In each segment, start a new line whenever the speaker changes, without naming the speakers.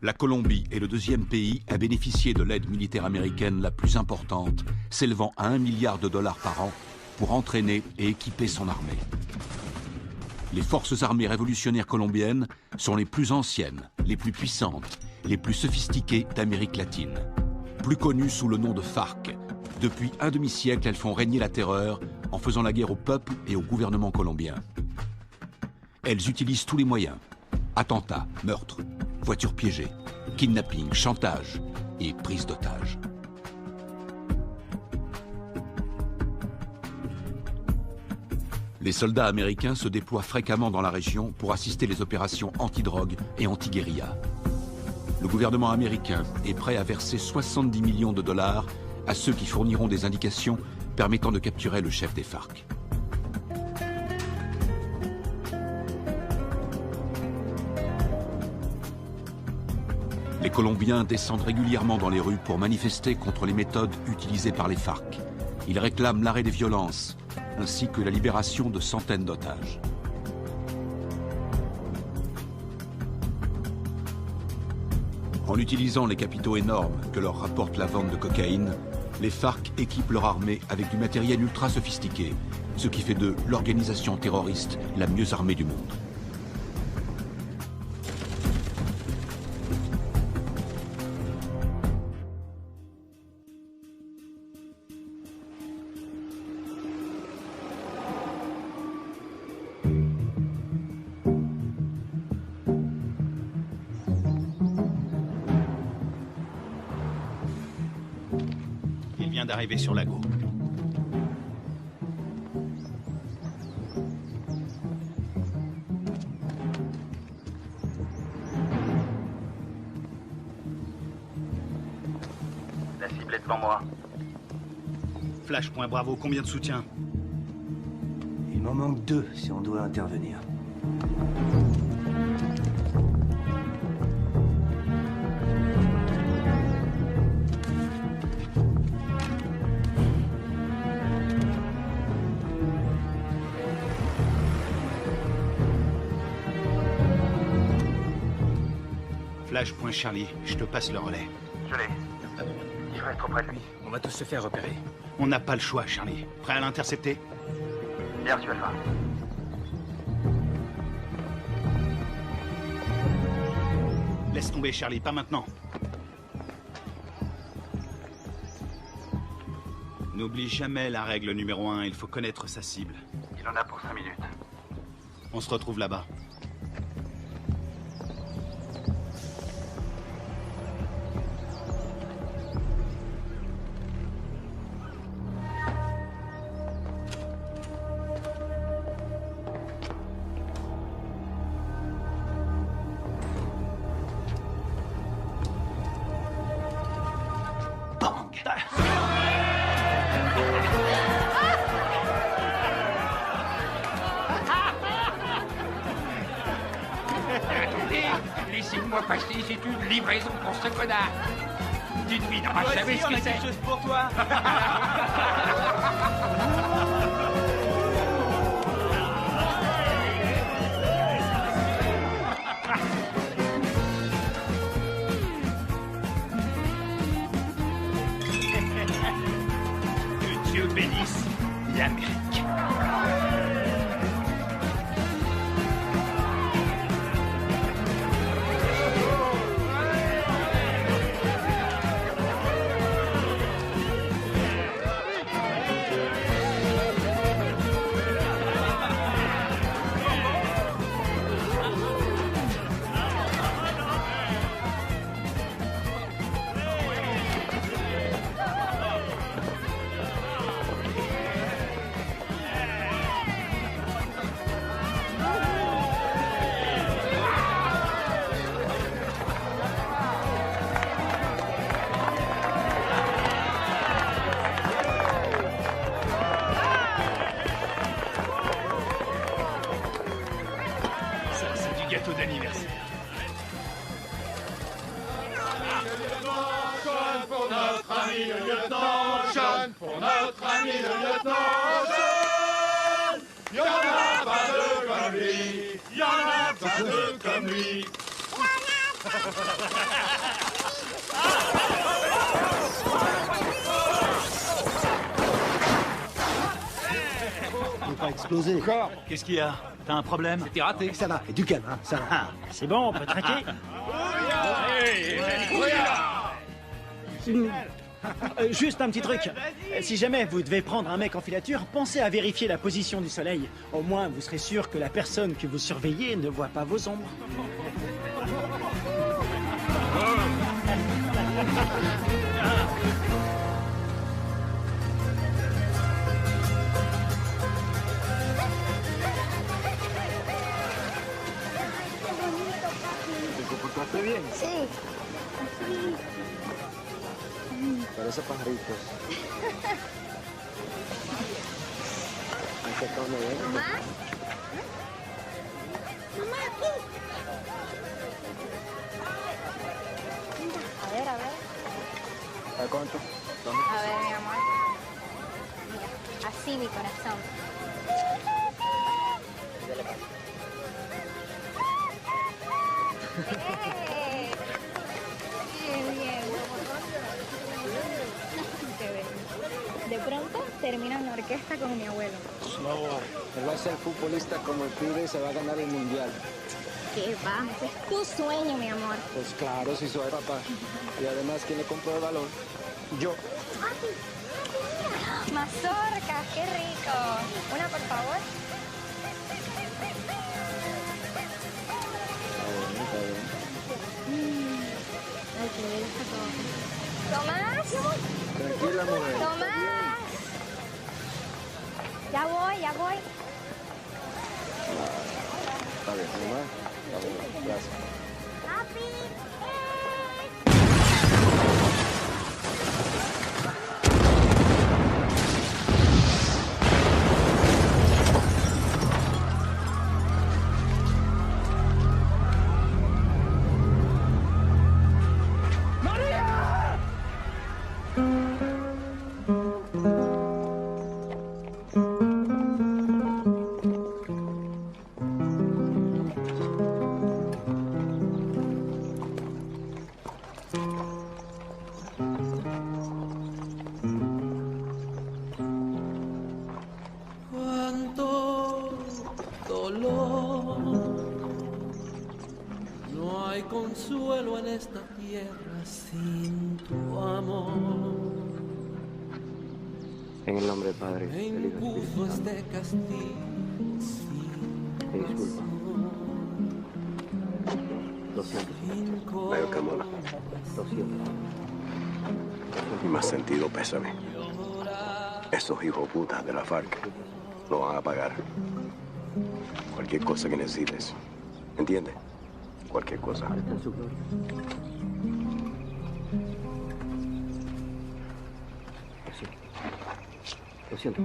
La Colombie est le deuxième pays à bénéficier de l'aide militaire américaine la plus importante, s'élevant à 1 milliard de dollars par an pour entraîner et équiper son armée. Les forces armées révolutionnaires colombiennes sont les plus anciennes, les plus puissantes, les plus sophistiquées d'Amérique latine. Plus connues sous le nom de FARC, depuis un demi-siècle, elles font régner la terreur en faisant la guerre au peuple et au gouvernement colombien. Elles utilisent tous les moyens. Attentats, meurtres, voitures piégées, kidnapping, chantage et prise d'otages. Les soldats américains se déploient fréquemment dans la région pour assister les opérations anti-drogue et anti-guérilla. Le gouvernement américain est prêt à verser 70 millions de dollars à ceux qui fourniront des indications permettant de capturer le chef des FARC. Les Colombiens descendent régulièrement dans les rues pour manifester contre les méthodes utilisées par les FARC. Ils réclament l'arrêt des violences, ainsi que la libération de centaines d'otages. En utilisant les capitaux énormes que leur rapporte la vente de cocaïne, les FARC équipent leur armée avec du matériel ultra sophistiqué, ce qui fait d'eux l'organisation terroriste la mieux armée du monde.
D'arriver sur Lago.
La cible est devant moi.
Flash, point Bravo, combien de soutien?
Il m'en manque 2 si on doit intervenir.
Flash, point Charlie, je te passe le relais.
Je l'ai. Il faut être auprès de lui.
On va tous se faire repérer.
On n'a pas le choix, Charlie. Prêt à l'intercepter?
Bien reçu, Alpha.
Laisse tomber, Charlie, pas maintenant. N'oublie jamais la règle numéro 1, il faut connaître sa cible.
Il en a pour 5 minutes.
On se retrouve là-bas.
Laissez-moi passer, c'est une livraison pour ce connard. Dites-lui, il n'aura jamais ce que c'est.
Quelque chose pour toi.
Que Dieu bénisse l'Amérique.
Gâteau d'anniversaire.
Jeune pour notre ami le lieutenant, jeune pour notre ami le lieutenant, jeune. Y'en a pas deux comme lui, y'en a pas deux comme lui.
Faut pas exploser.
Encore? Qu'est-ce qu'il y a? T'as un problème?
T'es raté.
Ça va, et du calme, hein, ça va.
C'est bon, on peut traquer. Juste un petit truc. Si jamais vous devez prendre un mec en filature, pensez à vérifier la position du soleil. Au moins, vous serez sûr que la personne que vous surveillez ne voit pas vos ombres.
¿Te comportaste bien?
Sí.
Parece pajaritos. ¿Han sacado una vez?
¿Mamá? Mamá, aquí. Mira, a ver, a ver.
¿A cuánto?
A ver, mi amor. Mira, así mi corazón. ¡Eh! Bien, bien. Qué bello. De pronto termino en la orquesta con mi abuelo.
No, él va a ser futbolista como el pibe y se va a ganar el mundial.
¿Qué va? Ese es tu sueño, mi amor.
Pues claro, si soy papá. Y además, ¿quién le compró el balón? Yo.
Mazorcas, qué rico. Una, por favor.
Está bien.
Ay, qué bello está todo. ¿Tomás?
Tranquila, mujer.
¡Tomás! Ya voy, ya voy.
Está bien, mamá. Está bien, gracias.
¡Papi!
Cuánto dolor, no hay consuelo en esta tierra sin tu amor.
En el nombre del Padre,
Me
del Hijo y del
impuso
Espíritu Santo.
este castigo sin
Me disculpa. Lo siento.
Veo que mola.
Lo siento.
Y más sentido pésame. Esos hijos putas de la FARC lo van a pagar. Cualquier cosa que necesites. ¿Entiendes? Cualquier cosa.
Está en su gloria. Lo siento.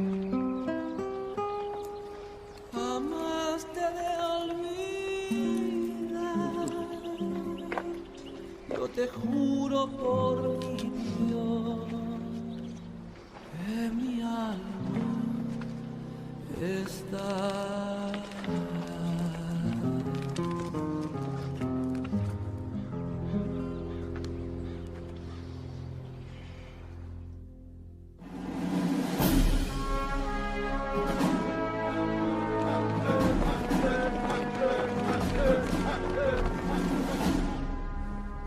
Jamás te de olvidar. Yo te juro por mi Dios que mi alma está.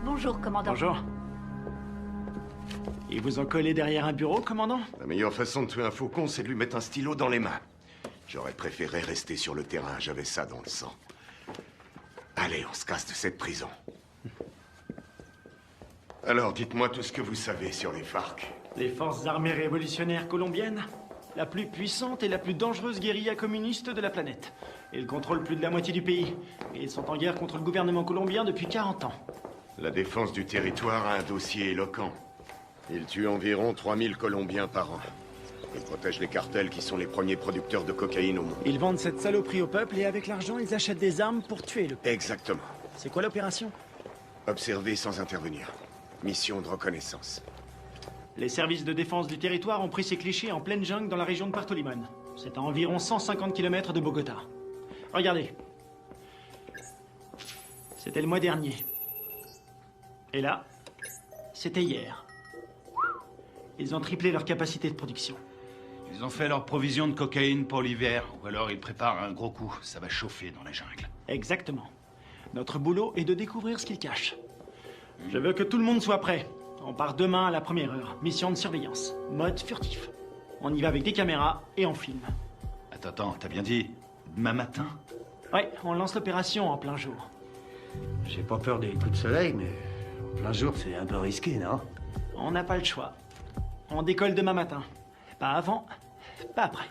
Bonjour, commandant.
Bonjour. Ils vous ont collé derrière un bureau, commandant?
La meilleure façon de tuer un faucon, c'est de lui mettre un stylo dans les mains. J'aurais préféré rester sur le terrain, j'avais ça dans le sang. Allez, on se casse de cette prison. Alors, dites-moi tout ce que vous savez sur les FARC.
Les forces armées révolutionnaires colombiennes, la plus puissante et la plus dangereuse guérilla communiste de la planète. Ils contrôlent plus de la moitié du pays. Et ils sont en guerre contre le gouvernement colombien depuis 40 ans.
La défense du territoire a un dossier éloquent. Ils tuent environ 3000 Colombiens par an. Ils protègent les cartels qui sont les premiers producteurs de cocaïne au monde.
Ils vendent cette saloperie au peuple et avec l'argent, ils achètent des armes pour tuer le peuple.
Exactement.
C'est quoi l'opération?
Observer sans intervenir. Mission de reconnaissance.
Les services de défense du territoire ont pris ces clichés en pleine jungle dans la région de Puerto Limón. C'est à environ 150 km de Bogota. Regardez. C'était le mois dernier. Et là, c'était hier. Ils ont triplé leur capacité de production.
Ils ont fait leur provision de cocaïne pour l'hiver, ou alors ils préparent un gros coup. Ça va chauffer dans la jungle.
Exactement. Notre boulot est de découvrir ce qu'ils cachent. Je veux que tout le monde soit prêt. On part demain à la première heure. Mission de surveillance. Mode furtif. On y va avec des caméras et on filme.
Attends, t'as bien dit demain matin?
Ouais, on lance l'opération en plein jour.
J'ai pas peur des coups de soleil, mais en plein jour, c'est un peu risqué, non?
On n'a pas le choix. On décolle demain matin. Pas avant, pas après.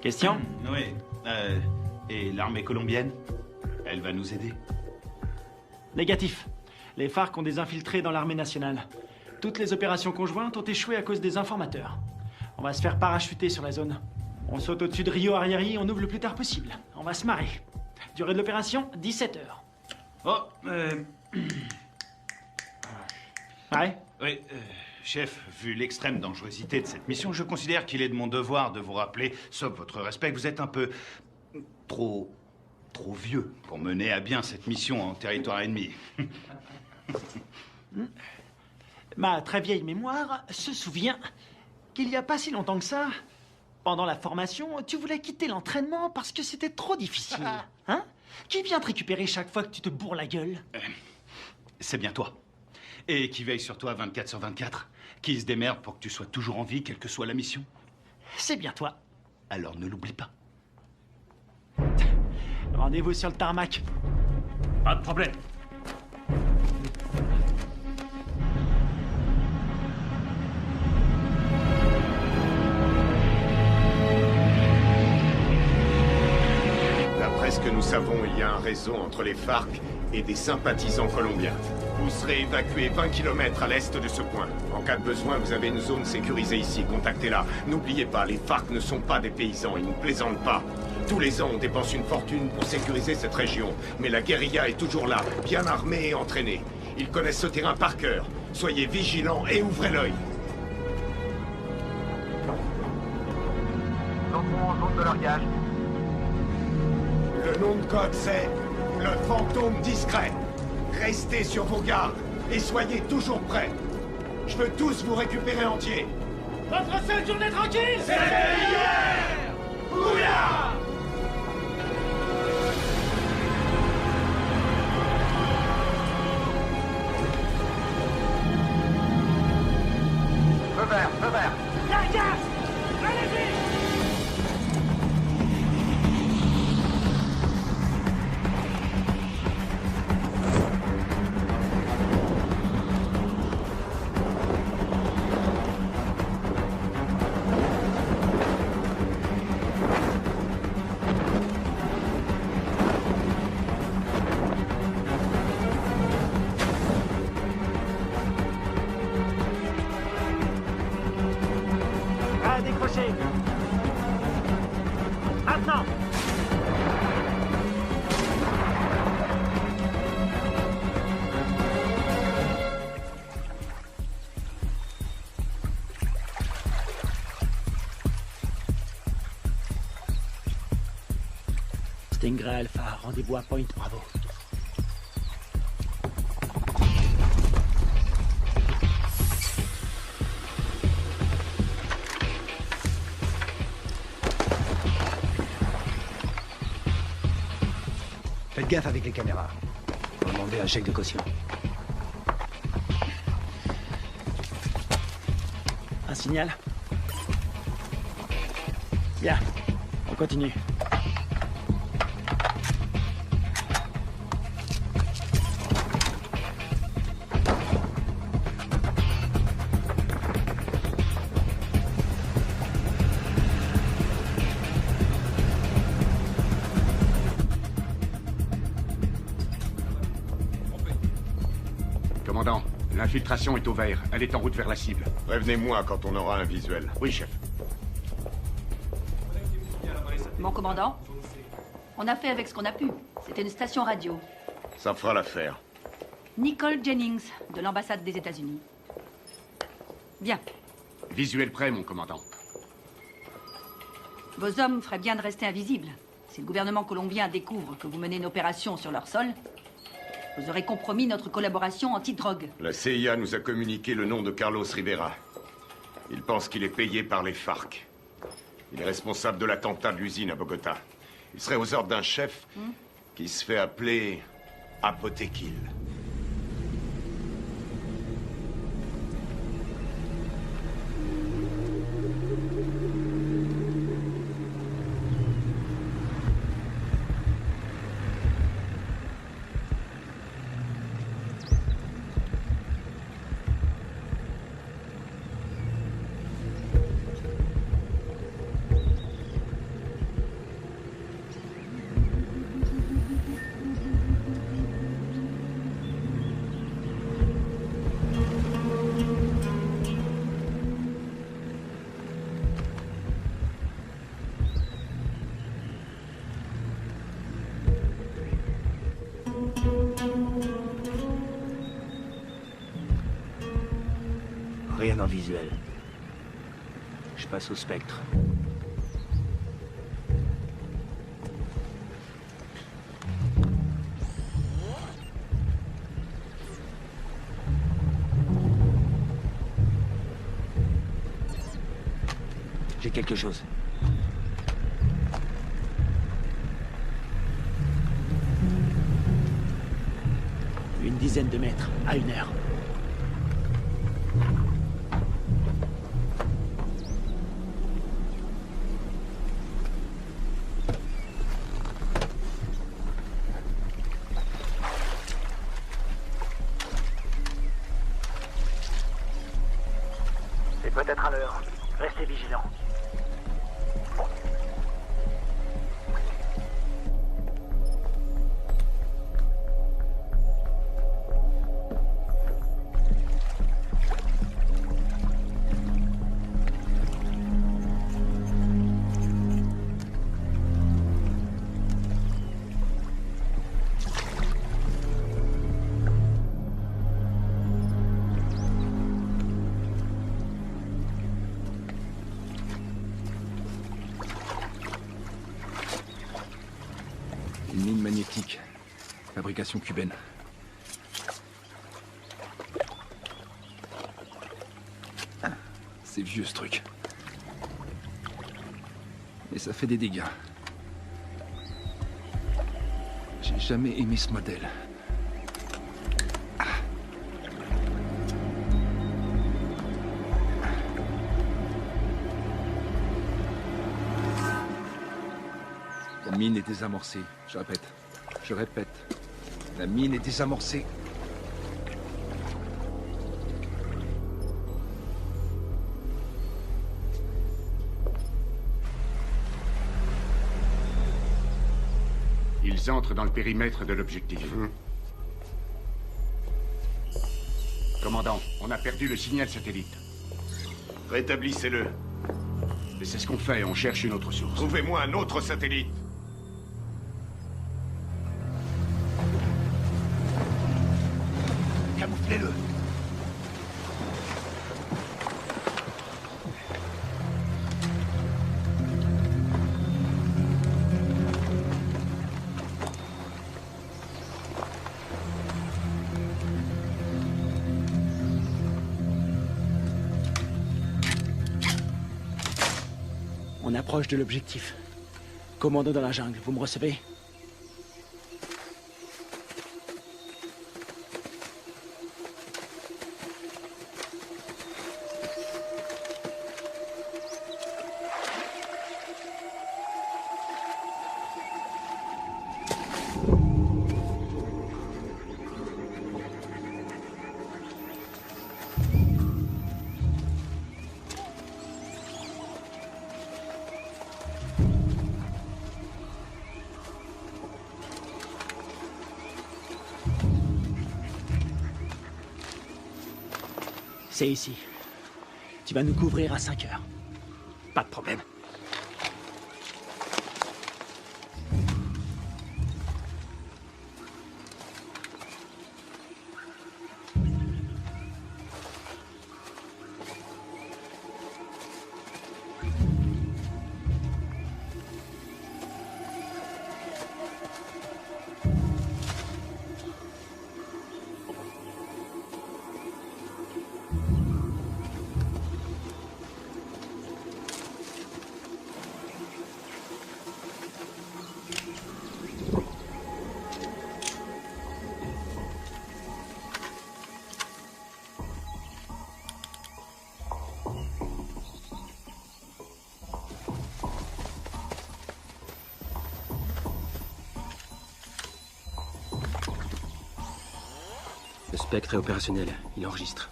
Question?
Oui. Et l'armée colombienne? Elle va nous aider?
Négatif. Les FARC ont des infiltrés dans l'armée nationale. Toutes les opérations conjointes ont échoué à cause des informateurs. On va se faire parachuter sur la zone. On saute au-dessus de Rio Arrieri, on ouvre le plus tard possible. On va se marrer. Durée de l'opération, 17 heures.
Oh,
Ouais?
Oui, chef, vu l'extrême dangerosité de cette mission, je considère qu'il est de mon devoir de vous rappeler, sauf votre respect, que vous êtes un peu trop vieux pour mener à bien cette mission en territoire ennemi.
Ma très vieille mémoire se souvient qu'il n'y a pas si longtemps que ça, pendant la formation, tu voulais quitter l'entraînement parce que c'était trop difficile. Hein? Qui vient te récupérer chaque fois que tu te bourres la gueule?
C'est bien toi. Et qui veille sur toi 24/24. Qui se démerde pour que tu sois toujours en vie, quelle que soit la mission.
C'est bien toi.
Alors ne l'oublie pas.
Rendez-vous sur le tarmac.
Pas de problème.
D'après ce que nous savons, il y a un réseau entre les FARC et des sympathisants colombiens. Vous serez évacué 20 km à l'est de ce point. En cas de besoin, vous avez une zone sécurisée ici. Contactez-la. N'oubliez pas, les FARC ne sont pas des paysans. Ils ne plaisantent pas. Tous les ans, on dépense une fortune pour sécuriser cette région. Mais la guérilla est toujours là, bien armée et entraînée. Ils connaissent ce terrain par cœur. Soyez vigilants et ouvrez l'œil.
Entrons en zone de largage.
Le nom de code, c'est le fantôme discret. Restez sur vos gardes et soyez toujours prêts. Je veux tous vous récupérer entiers.
Votre seule journée tranquille,
c'était hier! Ouya!
Feu vert, feu vert.
Largage! Allez-y!
À décrocher. Maintenant. Stingray Alpha, rendez-vous à Point Bravo.
Faites gaffe avec les caméras. Faut demander un chèque de caution.
Un signal? Bien, on continue.
Commandant, l'infiltration est au vert. Elle est en route vers la cible.
Prévenez-moi quand on aura un visuel.
Oui, chef.
Mon commandant, on a fait avec ce qu'on a pu. C'était une station radio.
Ça fera l'affaire.
Nicole Jennings, de l'ambassade des États-Unis. Bien.
Visuel prêt, mon commandant.
Vos hommes feraient bien de rester invisibles. Si le gouvernement colombien découvre que vous menez une opération sur leur sol, Vous aurez compromis notre collaboration anti-drogue.
La CIA nous a communiqué le nom de Carlos Rivera. Il pense qu'il est payé par les FARC. Il est responsable de l'attentat de l'usine à Bogota. Il serait aux ordres d'un chef qui se fait appeler Apotekil.
Rien en visuel. Je passe au spectre. J'ai quelque chose.
Une dizaine de mètres, à 1 heure.
C'est peut-être à l'heure. Restez vigilants.
Une ligne magnétique. Fabrication cubaine. C'est vieux ce truc. Et ça fait des dégâts. J'ai jamais aimé ce modèle. La mine est désamorcée. Je répète. La mine est désamorcée.
Ils entrent dans le périmètre de l'objectif. Commandant, on a perdu le signal satellite.
Rétablissez-le.
Et c'est ce qu'on fait, on cherche une autre source.
Trouvez-moi un autre satellite.
Camouflez-le.
On approche de l'objectif. Commando dans la jungle, vous me recevez? C'est ici. Tu vas nous couvrir à 5 heures. Pas de problème.
Le spectre est opérationnel. Il enregistre.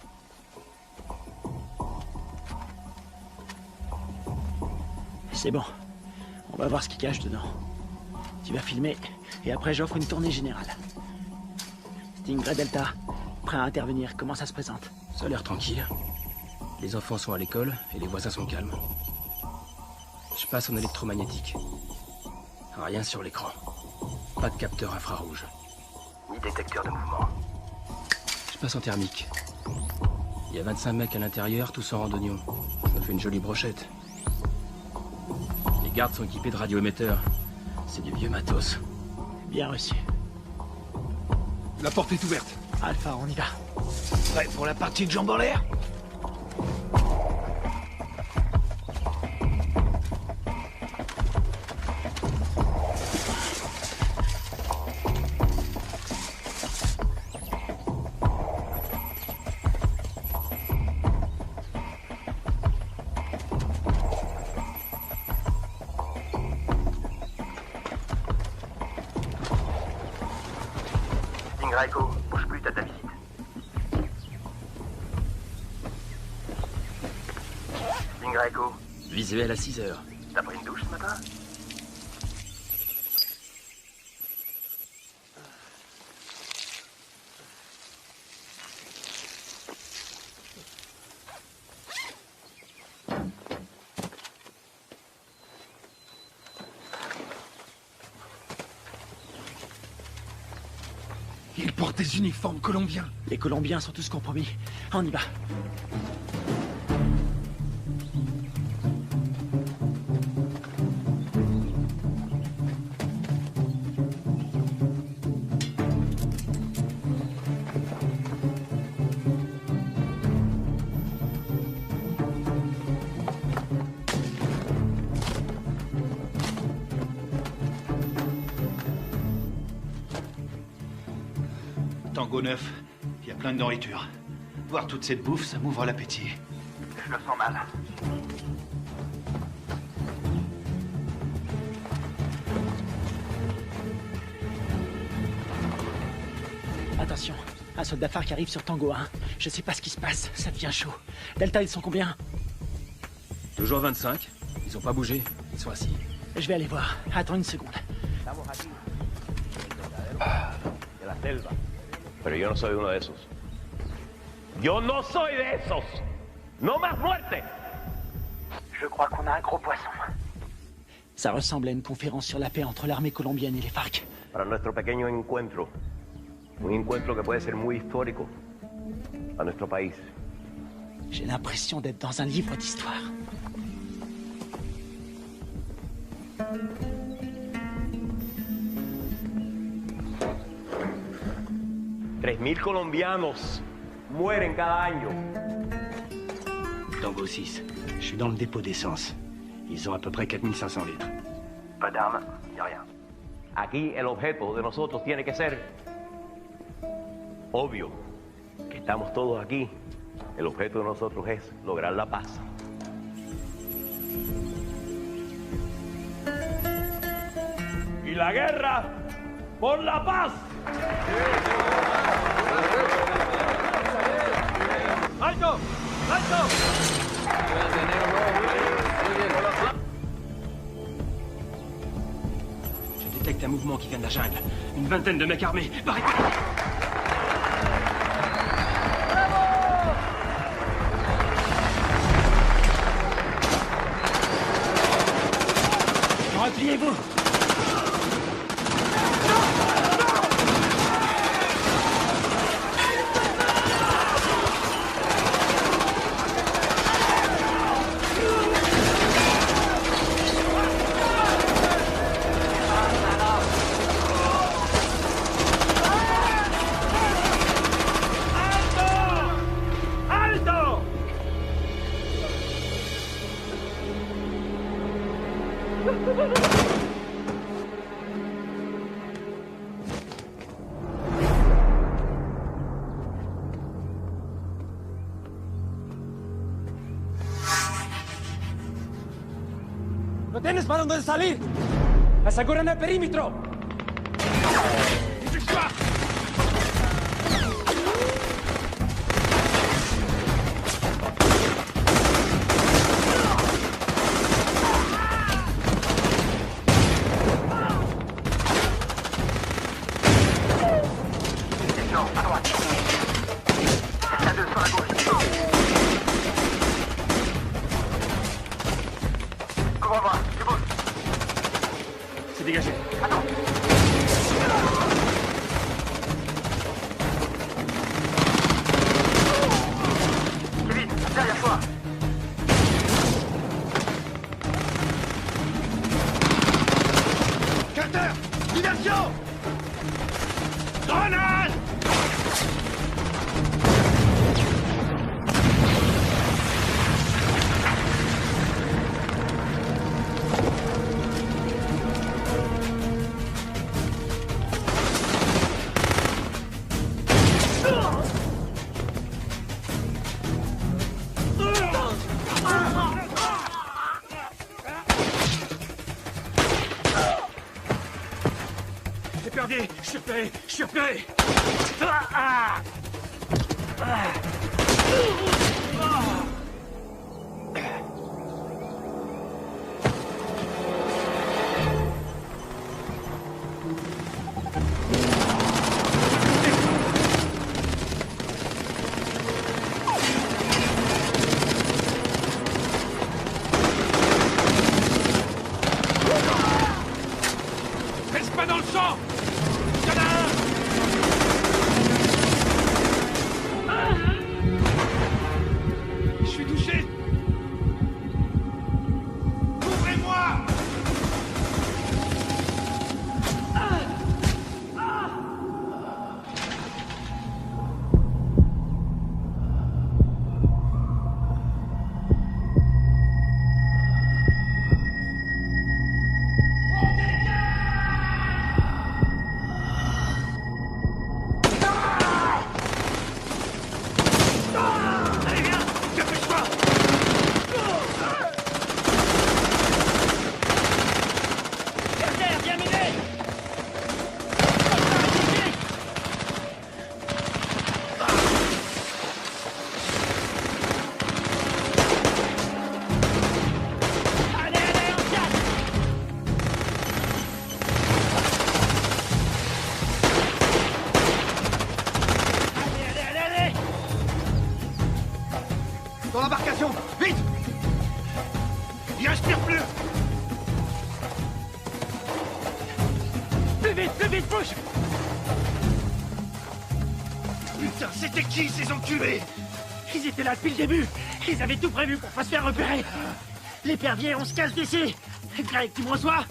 C'est bon. On va voir ce qu'il cache dedans. Tu vas filmer, et après j'offre une tournée générale. Stingray Delta, prêt à intervenir. Comment ça se présente?
Ça a l'air tranquille. Les enfants sont à l'école, et les voisins sont calmes. Je passe en électromagnétique. Rien sur l'écran. Pas de capteur infrarouge.
Ni détecteur de mouvement.
Je passe en thermique. Il y a 25 mecs à l'intérieur, tous en randonnion. Ça fait une jolie brochette. Les gardes sont équipés de radioémetteurs. C'est du vieux matos.
Bien reçu.
La porte est ouverte.
Alpha, on y va.
Prêt pour la partie de jambes en l'air?
Raiko, bouge plus, t'as ta visite. Raiko.
Visuel à 6 heures.
T'as pris une douche ce matin?
Ils portent des uniformes colombiens.
Les Colombiens sont tous compromis. On y va.
Tango 9, il y a plein de nourriture. Voir toute cette bouffe, ça m'ouvre l'appétit.
Je le sens mal.
Attention, un soldat phare qui arrive sur Tango 1. Je sais pas ce qui se passe, ça devient chaud. Delta, ils sont combien?
Toujours 25. Ils ont pas bougé. Ils sont assis.
Je vais aller voir. Attends une seconde.
De la selva. Pero yo no soy uno de esos. Yo no soy de esos. No más muerte.
Je crois qu'on a un gros poisson.
Ça ressemble à une conférence sur la paix entre l'armée colombienne et les FARC.
Para nuestro pequeño encuentro. Un encuentro que puede ser muy histórico a nuestro país.
J'ai l'impression d'être dans un livre d'histoire.
$3,000 colombianos mueren cada año.
Tango 6, je suis dans le dépôt d'essence. Ils ont à peu près 4500 litres.
Pas d'armes, ni rien.
Aquí el objeto de nosotros tiene que ser obvio. Que estamos todos aquí. El objeto de nosotros es lograr la paz. Y la guerra por la paz. ¡Alto! ¡Alto!
Je détecte un mouvement qui vient de la jungle. Une vingtaine de mecs armés. Barricade!
Repliez-vous!
¡No tienes para dónde salir! ¡Aseguren el perímetro!
J'ai perdu. Je suis repéré. Je suis repéré. Reste pas dans le sang. Il y en a un. Je suis touché. Ouvrez-moi. Allez, viens. Dépêche-toi.
Derrière, viens m'aider. Allez, allez, on casse. Allez, allez, allez, allez.
Dans l'embarcation. Vite. Il respire plus. Plus vite, bouge. Putain, c'était qui ces enculés?
Ils étaient là depuis le début. Ils avaient tout prévu pour pas se faire repérer. L'épervier, on se casse d'ici. Greg, tu me reçois?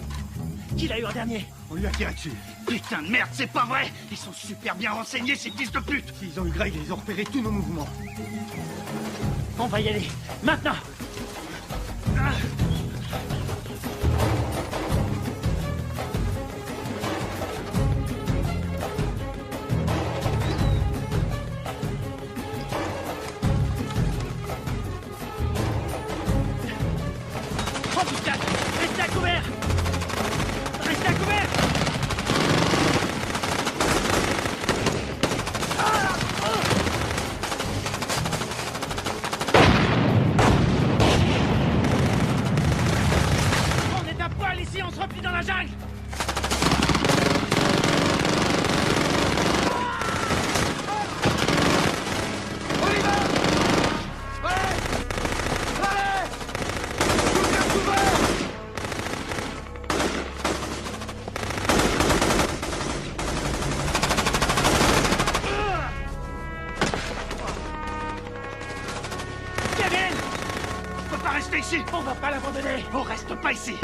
Qui l'a eu en dernier?
On lui a tiré dessus. Putain de merde, c'est pas vrai. Ils sont super bien renseignés, ces fils de pute. S'ils ont eu Greg, ils ont repéré tous nos mouvements.
On va y aller. Maintenant. Oh putain! Restez à couvert! Restez à couvert! On est à poil ici, on se replie dans la jungle!
On y va. Allez. Allez. Tout est couvert.
Kevin!
On peut pas rester ici.
On va pas l'abandonner!
On reste pas ici.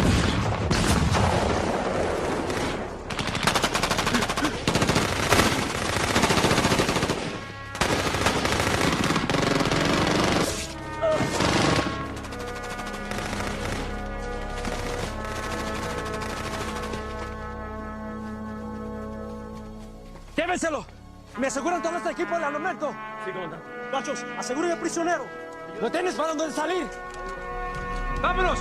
¡Llévenselo! Me aseguran todo este equipo al armamento. Sí, comandante. Gachos, aseguren al prisionero. ¿No tienes para dónde salir? ¡Vámonos!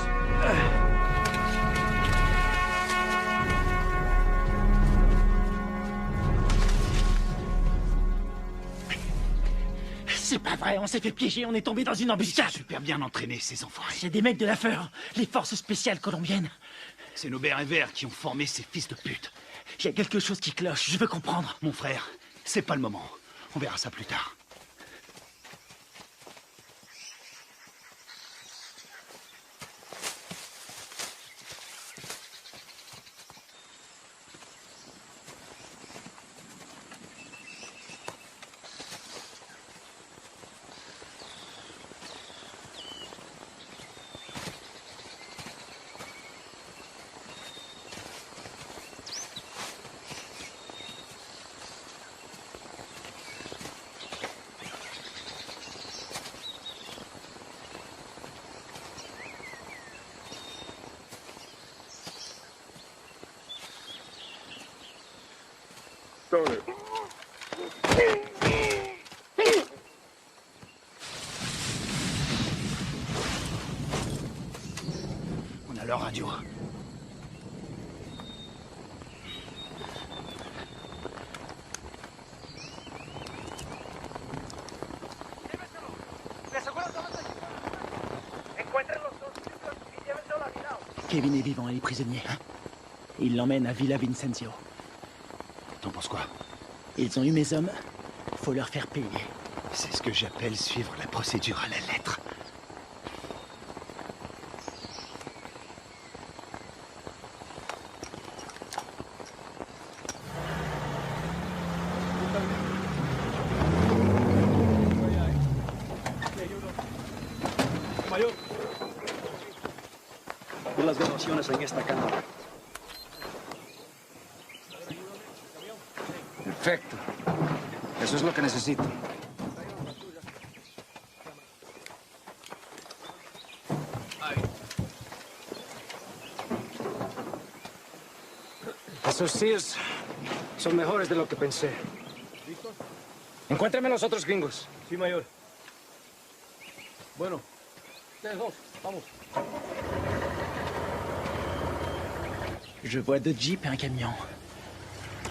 C'est pas vrai, on s'est fait piéger, on est tombé dans une embuscade.
Super bien entraînés, ces enfoirés.
C'est des mecs de la FEUR, les forces spéciales colombiennes.
C'est nos bérets verts qui ont formé ces fils de pute.
Il y a quelque chose qui cloche, je veux comprendre.
Mon frère, c'est pas le moment. On verra ça plus tard.
Stoner.
leur radio.
Kevin est vivant, il est prisonnier. Il l'emmène à Villa Vincenzio.
T'en penses quoi?
Ils ont eu mes hommes. Faut leur faire payer.
C'est ce que j'appelle suivre la procédure à la lettre.
Mayor, vi las grabaciones en esta cámara.
Perfecto. Eso es lo que necesito.
Esos tíos son mejores de lo que pensé. Encuéntrame los otros gringos.
Sí, mayor. Bueno, ustedes dos, vamos.
Je vois deux jeeps et un camion.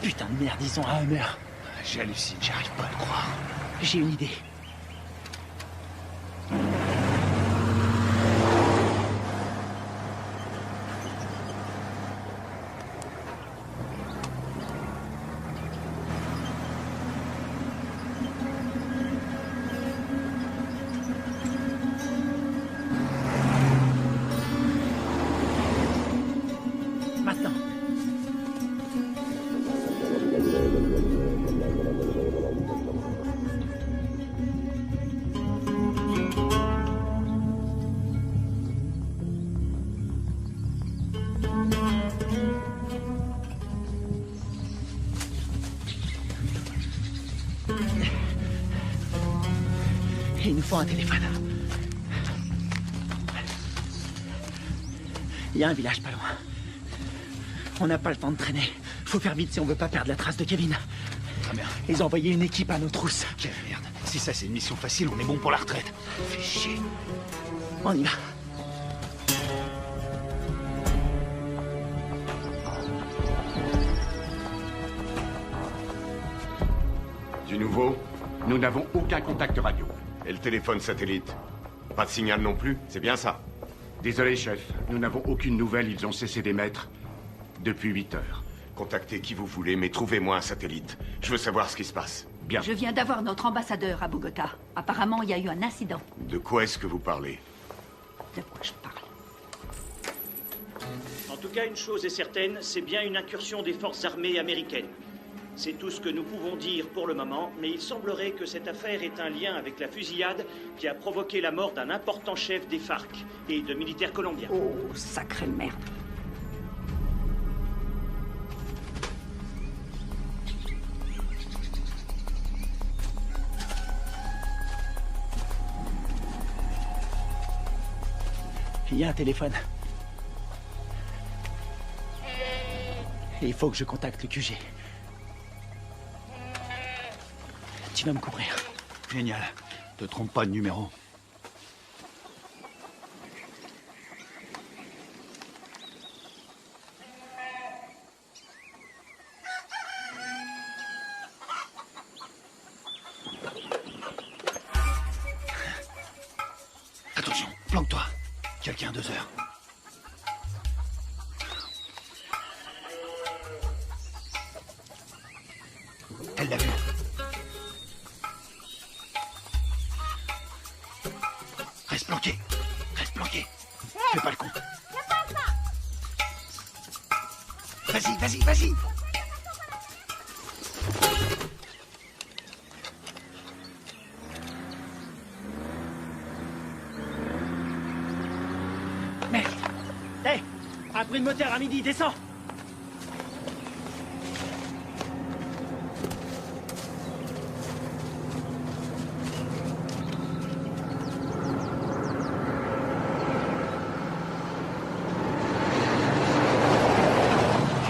Putain de merde, ils ont un Hummer.
J'hallucine, j'arrive pas à le croire.
J'ai une idée. Maintenant. Il nous faut un téléphone. Il y a un village pas loin. On n'a pas le temps de traîner. Faut faire vite si on veut pas perdre la trace de Kevin.
Très bien.
Ils ont envoyé une équipe à nos trousses.
Quelle merde. Si ça c'est une mission facile, on est bon pour la retraite. Fais chier.
On y va.
Du nouveau?
Nous n'avons aucun contact radio.
Et le téléphone satellite? Pas de signal non plus, c'est bien ça?
Désolé, chef. Nous n'avons aucune nouvelle. Ils ont cessé d'émettre depuis 8 heures.
Contactez qui vous voulez, mais trouvez-moi un satellite. Je veux savoir ce qui se passe.
Bien.
Je viens d'avoir notre ambassadeur à Bogota. Apparemment, il y a eu un incident.
De quoi est-ce que vous parlez?
De quoi je parle?
En tout cas, une chose est certaine, c'est bien une incursion des forces armées américaines. C'est tout ce que nous pouvons dire pour le moment, mais il semblerait que cette affaire ait un lien avec la fusillade qui a provoqué la mort d'un important chef des FARC et de militaires colombiens.
Oh, sacrée merde.
Il y a un téléphone. Il faut que je contacte le QG. Tu vas me couvrir.
Génial. Te trompe pas de numéro. Attention, planque-toi. Quelqu'un à 2 heures. Elle l'a vu. Reste planqué. Reste planqué. Fais pas le con. Vas-y, vas-y, vas-y.
Merde. Hé, un bruit de moteur à midi, descends.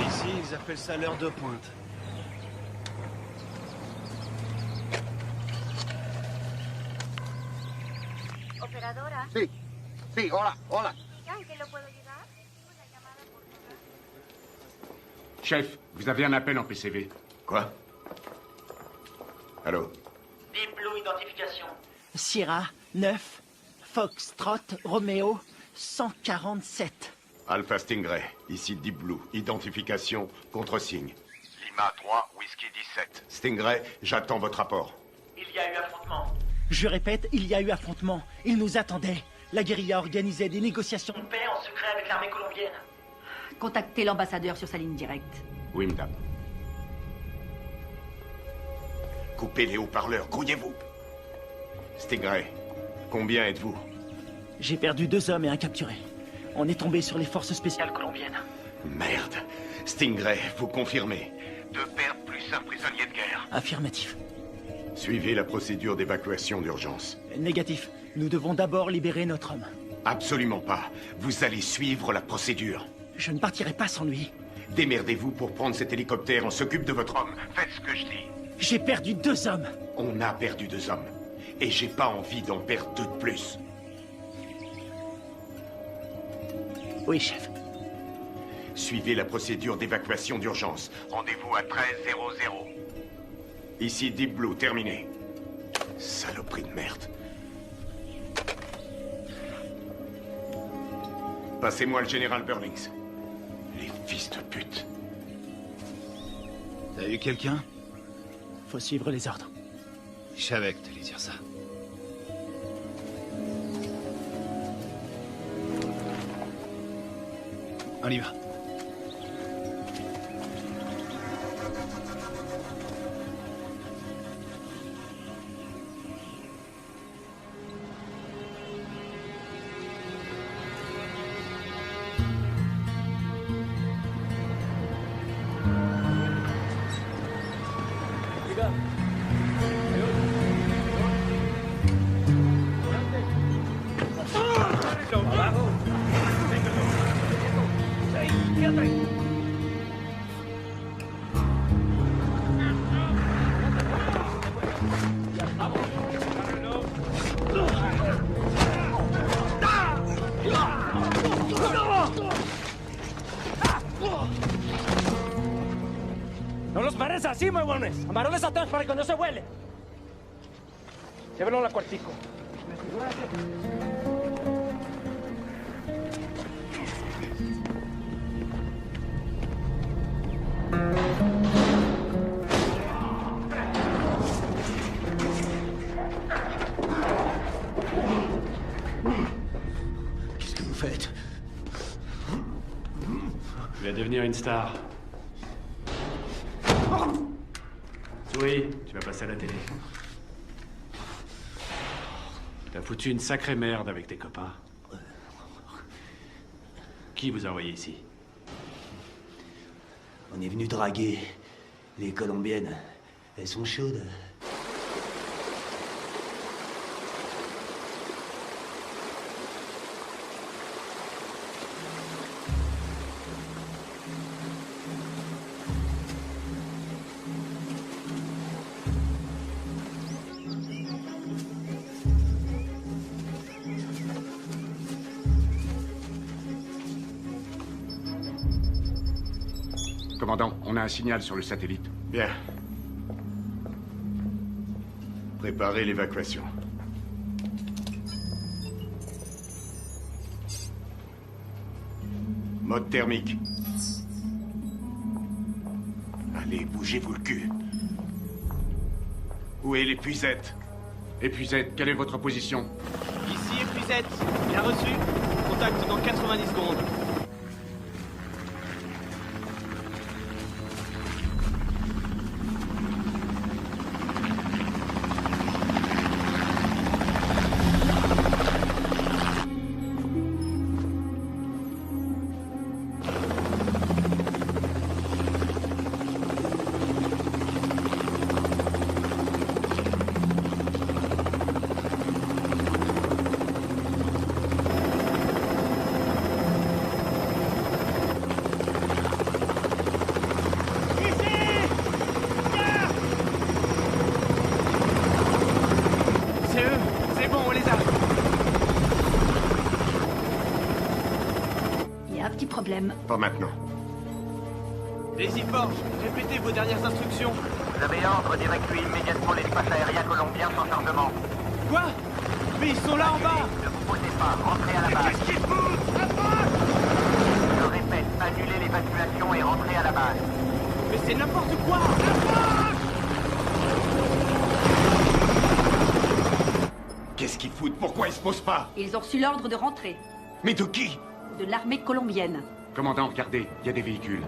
Ici, ils appellent ça l'heure de pointe.
Operadora.
Sí, sí, hola, hola.
¿En qué lo puedo ayudar?
Chef, vous avez un appel en PCV.
Quoi? Allô?
Deep Blue identification.
Sierra 9, Foxtrot, Romeo 147.
Alpha Stingray, ici Deep Blue. Identification, contre-signe.
Lima 3, Whisky 17.
Stingray, j'attends votre rapport.
Il y a eu affrontement.
Je répète, il y a eu affrontement. Ils nous attendaient. La guérilla organisait des négociations
Une paix en secret avec l'armée colombienne.
Contactez l'ambassadeur sur sa ligne directe.
Oui, madame. Coupez les haut-parleurs, grouillez-vous. Stingray, combien êtes-vous?
J'ai perdu 2 hommes et un capturé. On est tombé sur les forces spéciales colombiennes.
Merde. Stingray, vous confirmez?
2 pertes plus un prisonnier de guerre.
Affirmatif.
Suivez la procédure d'évacuation d'urgence.
Négatif. Nous devons d'abord libérer notre homme.
Absolument pas. Vous allez suivre la procédure.
Je ne partirai pas sans lui.
Démerdez-vous pour prendre cet hélicoptère. On s'occupe de votre homme.
Faites ce que je dis.
J'ai perdu 2 hommes.
On a perdu 2 hommes. Et j'ai pas envie d'en perdre 2 de plus.
Oui, chef.
Suivez la procédure d'évacuation d'urgence.
Rendez-vous à 13:00.
Ici Deep Blue, terminé. Saloperie de merde. Passez-moi le général Burlings. Les fils de pute.
T'as eu quelqu'un?
Faut suivre les ordres.
Je savais que t'allais dire ça. On y va.
No los pares así, huevones. Amarones atrás para que no se huele. Llévenlo a la cuartico.
Qu'est-ce que vous faites?
Tu vas devenir une star. Oui, tu vas passer à la télé. T'as foutu une sacrée merde avec tes copains. Qui vous a envoyé ici?
On est venu draguer les Colombiennes. Elles sont chaudes.
Commandant, on a un signal sur le satellite.
Bien. Préparez l'évacuation. Mode thermique. Allez, bougez-vous le cul. Où est l'épuisette?
Épuisette, quelle est votre position?
Ici épuisette. Bien reçu. Contact dans 90 secondes.
Il y a un petit problème.
Pas maintenant.
Daisy Forge, répétez vos dernières instructions.
Vous avez ordre d'évacuer immédiatement l'espace aérien colombien sans chargement.
Quoi? Mais ils sont là en bas!
Ne vous posez pas, rentrez à la base.
Qu'est-ce qu'ils foutent?
Je répète, annulez l'évacuation et rentrez à la base.
Mais c'est n'importe quoi!
Qu'est-ce qu'ils foutent? Pourquoi ils se posent pas?
Ils ont reçu l'ordre de rentrer.
Mais de qui?
De l'armée colombienne.
Commandant, regardez, il y a des véhicules.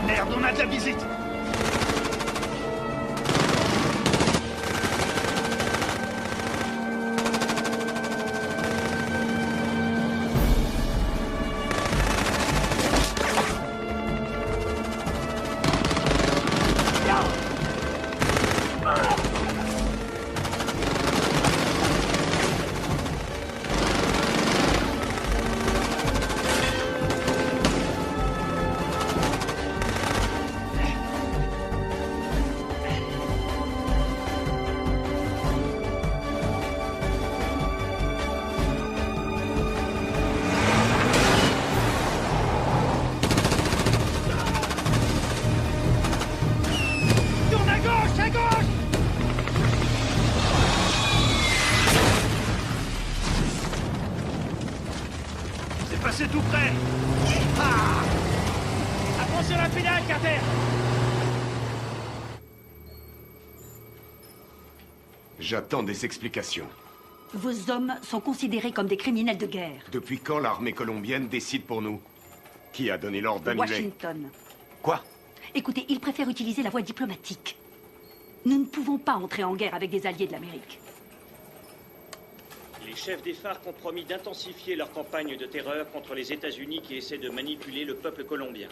Merde, on a de la visite! C'est tout près. Ah! Attention à la pédale, Carter!
J'attends des explications.
Vos hommes sont considérés comme des criminels de guerre.
Depuis quand l'armée colombienne décide pour nous? Qui a donné l'ordre d'annuler?
Washington.
Quoi?
Écoutez, ils préfèrent utiliser la voie diplomatique. Nous ne pouvons pas entrer en guerre avec des alliés de l'Amérique.
Les chefs des FARC ont promis d'intensifier leur campagne de terreur contre les États-Unis qui essaient de manipuler le peuple colombien.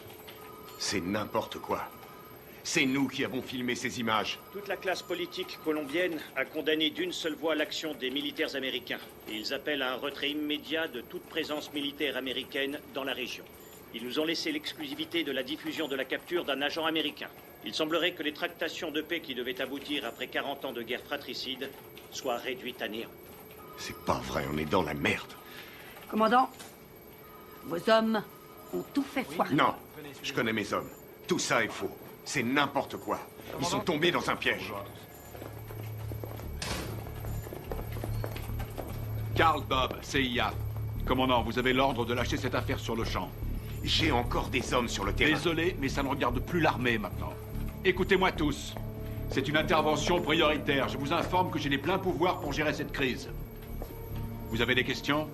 C'est n'importe quoi. C'est nous qui avons filmé ces images.
Toute la classe politique colombienne a condamné d'une seule voix l'action des militaires américains. Et ils appellent à un retrait immédiat de toute présence militaire américaine dans la région. Ils nous ont laissé l'exclusivité de la diffusion de la capture d'un agent américain. Il semblerait que les tractations de paix qui devaient aboutir après 40 ans de guerre fratricide soient réduites à néant.
C'est pas vrai, on est dans la merde.
Commandant, vos hommes ont tout fait foirer.
Non, je connais mes hommes. Tout ça est faux. C'est n'importe quoi. Ils sont tombés dans un piège.
Carl Bob, CIA. Commandant, vous avez l'ordre de lâcher cette affaire sur le champ.
J'ai encore des hommes sur le terrain.
Désolé, mais ça ne regarde plus l'armée maintenant. Écoutez-moi tous. C'est une intervention prioritaire. Je vous informe que j'ai les pleins pouvoirs pour gérer cette crise. Vous avez des questions?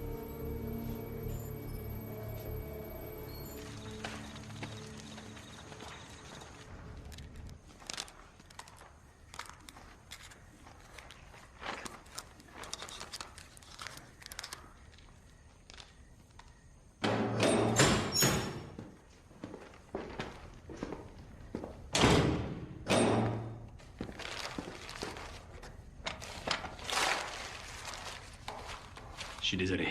Je suis désolé.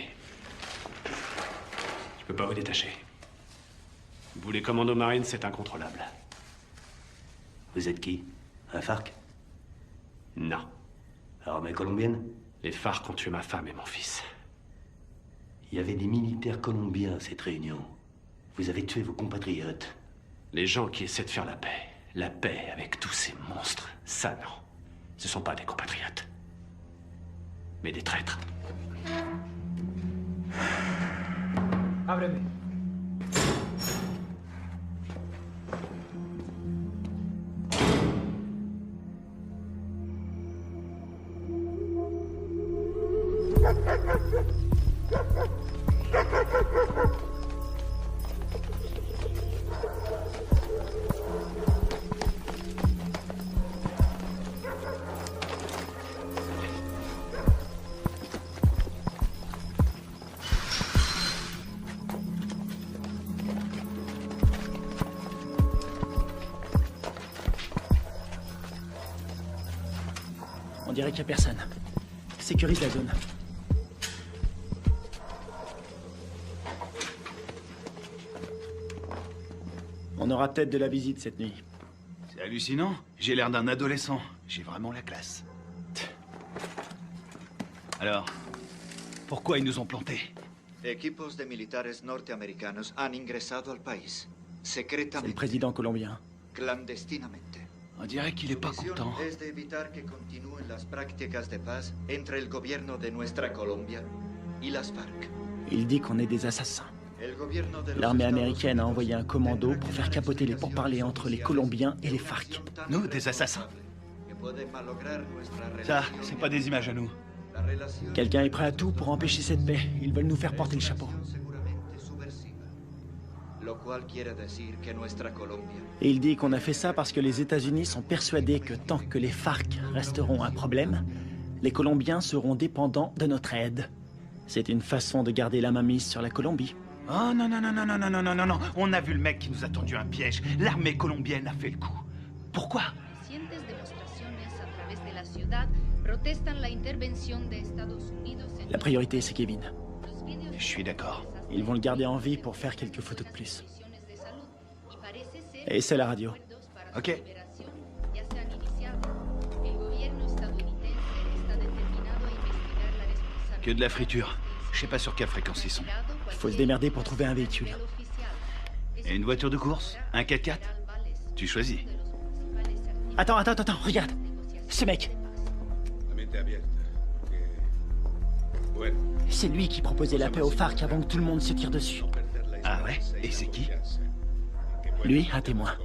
Je peux pas vous détacher. Vous, les commandos marines, c'est incontrôlable.
Vous êtes qui? Un FARC?
Non.
Armée colombienne?
Les FARC ont tué ma femme et mon fils.
Il y avait des militaires colombiens à cette réunion. Vous avez tué vos compatriotes.
Les gens qui essaient de faire la paix avec tous ces monstres, ça non. Ce sont pas des compatriotes. Mais des traîtres.
Ábreme.
On dirait qu'il n'y a personne. Sécurise la zone. On aura peut-être de la visite cette nuit.
C'est hallucinant. J'ai l'air d'un adolescent. J'ai vraiment la classe. Alors, pourquoi ils nous ont plantés?
Equipos de militares norteamericanos han ingresado al país, secretamente.
C'est le président colombien.
Clandestinamente.
On dirait qu'il est pas content.
Es de evitar que continúen las prácticas de paz entre el gobierno de nuestra Colombia y las FARC.
Il dit qu'on est des assassins. L'armée américaine a envoyé un commando pour faire capoter les pourparlers entre les Colombiens et les FARC.
Nous, des assassins? Ça, c'est pas des images à nous.
Quelqu'un est prêt à tout pour empêcher cette paix. Ils veulent nous faire porter le chapeau. Et il dit qu'on a fait ça parce que les États-Unis sont persuadés que tant que les FARC resteront un problème, les Colombiens seront dépendants de notre aide. C'est une façon de garder la mainmise sur la Colombie.
Oh non, non, non, non, non, non, non, non, non, non. On a vu le mec qui nous a tendu un piège. L'armée colombienne a fait le coup. Pourquoi?
La priorité, c'est Kevin.
Je suis d'accord.
Ils vont le garder en vie pour faire quelques photos de plus. Et c'est la radio.
Ok. Que de la friture. Je sais pas sur quelle fréquence ils sont.
Il faut se démerder pour trouver un véhicule.
Et une voiture de course? Un 4x4? Tu choisis.
Attends, regarde. Ce mec. C'est lui qui proposait la paix aux FARC avant que tout le monde se tire dessus.
Ah ouais? Et c'est qui?
Lui, un témoin.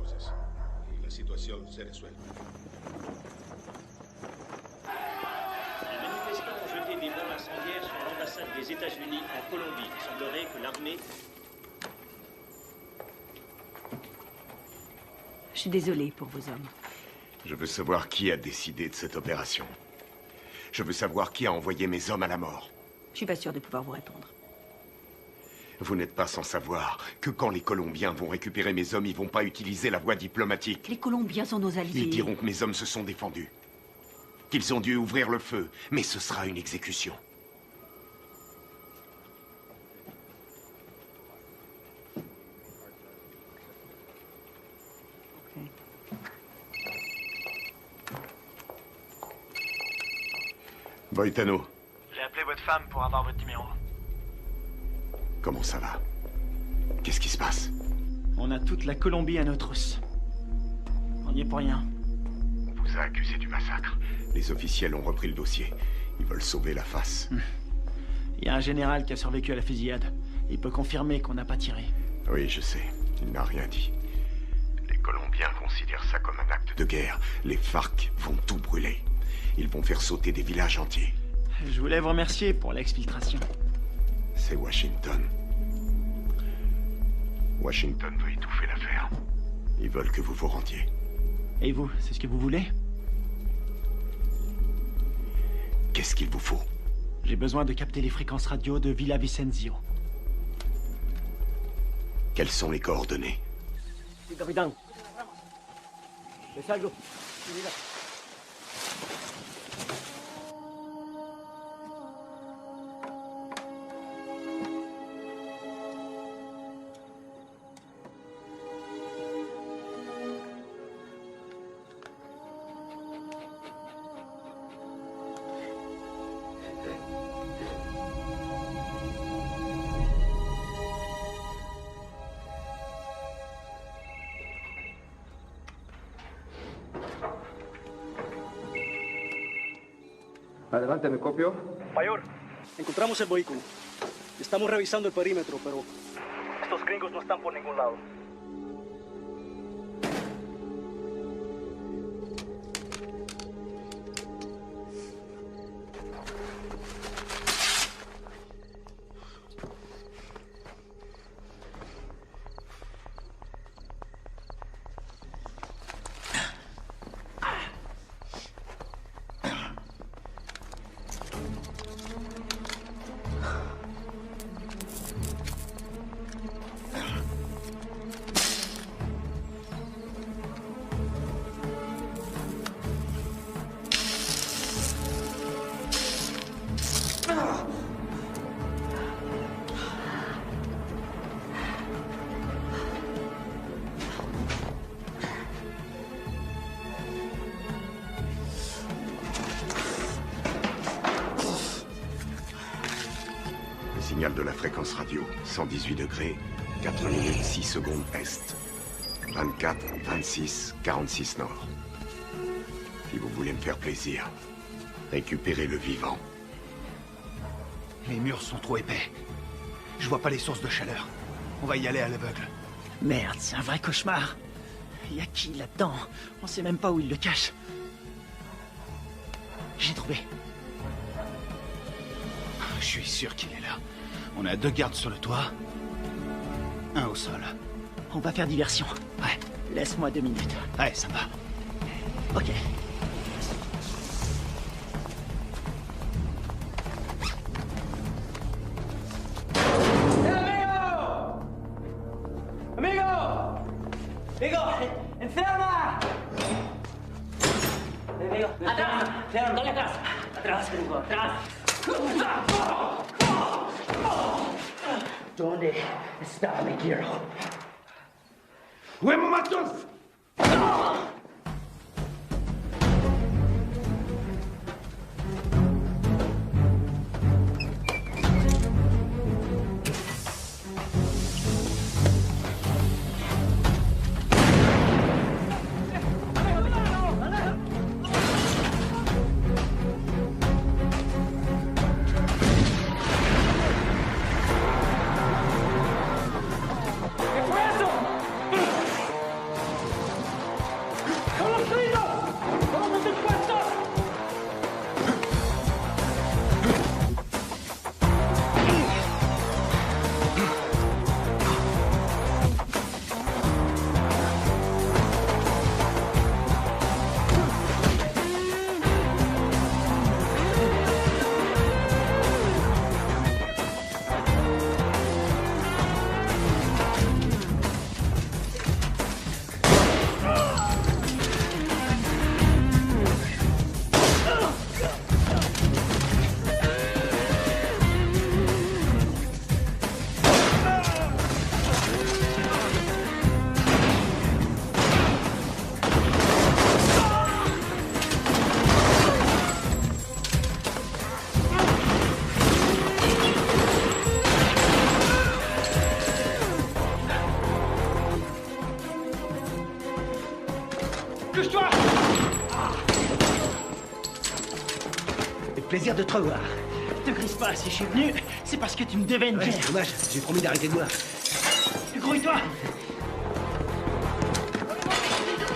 Des bombes incendiaires sur l'ambassade des États-Unis en Colombie. Il semblerait que l'armée...
Je suis désolée pour vos hommes.
Je veux savoir qui a décidé de cette opération. Je veux savoir qui a envoyé mes hommes à la mort.
Je suis pas sûre de pouvoir vous répondre.
Vous n'êtes pas sans savoir que quand les Colombiens vont récupérer mes hommes, ils vont pas utiliser la voie diplomatique.
Les Colombiens sont nos alliés.
Ils diront que mes hommes se sont défendus. Qu'ils ont dû ouvrir le feu, mais ce sera une exécution. Boitano.
J'ai appelé votre femme pour avoir votre numéro.
Comment ça va? Qu'est-ce qui se passe?
On a toute la Colombie à nos trousses. On n'y est pour rien.
On vous a accusé du massacre. Les officiels ont repris le dossier. Ils veulent sauver la face.
Il y a un général qui a survécu à la fusillade. Il peut confirmer qu'on n'a pas tiré.
Oui, je sais. Il n'a rien dit. Les Colombiens considèrent ça comme un acte de guerre. Les FARC vont tout brûler. Ils vont faire sauter des villages entiers.
Je voulais vous remercier pour l'exfiltration.
C'est Washington. Washington veut étouffer l'affaire. Ils veulent que vous vous rendiez.
Et vous, c'est ce que vous voulez?
Qu'est-ce qu'il vous faut?
J'ai besoin de capter les fréquences radio de Villa Vicenzio.
Quelles sont les coordonnées?
Sí, capitán. ¿Ves algo? Mira.
Adelante, ¿me copio?
Mayor, encontramos el vehículo. Estamos revisando el perímetro, pero estos gringos no están por ningún lado.
signal de la fréquence radio. 118 degrés, 4 minutes 6 secondes est. 24, 26, 46 nord. Si vous voulez me faire plaisir, récupérez le vivant.
Les murs sont trop épais. Je vois pas les sources de chaleur. On va y aller à l'aveugle.
Merde, c'est un vrai cauchemar. Y a qui là-dedans? On sait même pas où il le cache. J'ai trouvé.
Je suis sûr qu'il est là. On a 2 gardes sur le toit. 1 au sol.
On va faire diversion. Ouais, laisse-moi 2 minutes.
Ouais, ça va.
Ok.
¡Amigo! ¡Enferma! Amigo, atrás, dale atrás. Atrás, amigo, atrás. ¿Dónde está mi quiero?
¡Huevo matos!
Plaisir de te revoir. Te grise pas, si je suis venu, c'est parce que tu me devais une bière.
C'est dommage, j'ai promis d'arrêter de boire.
Grouille-toi.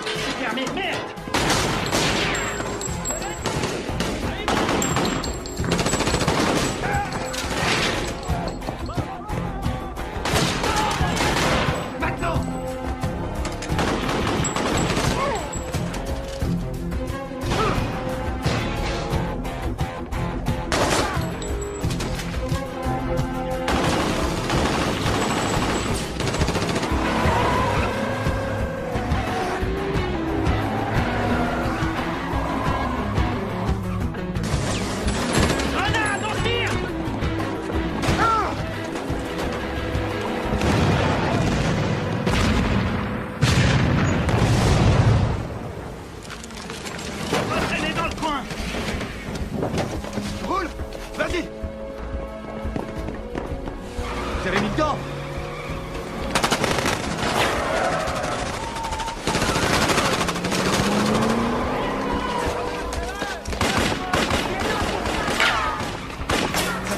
C'est fermé, merde.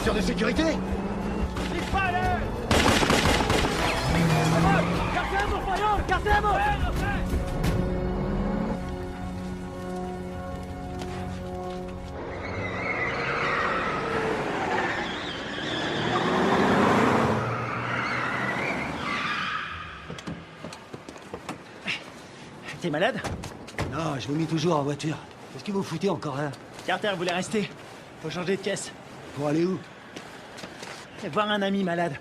De sécurité.
T'es malade?
Non, je vomis toujours en voiture. Qu'est-ce que vous foutez encore là?
Carter voulait rester. Faut changer de caisse.
Pour aller où?
Voir un ami malade.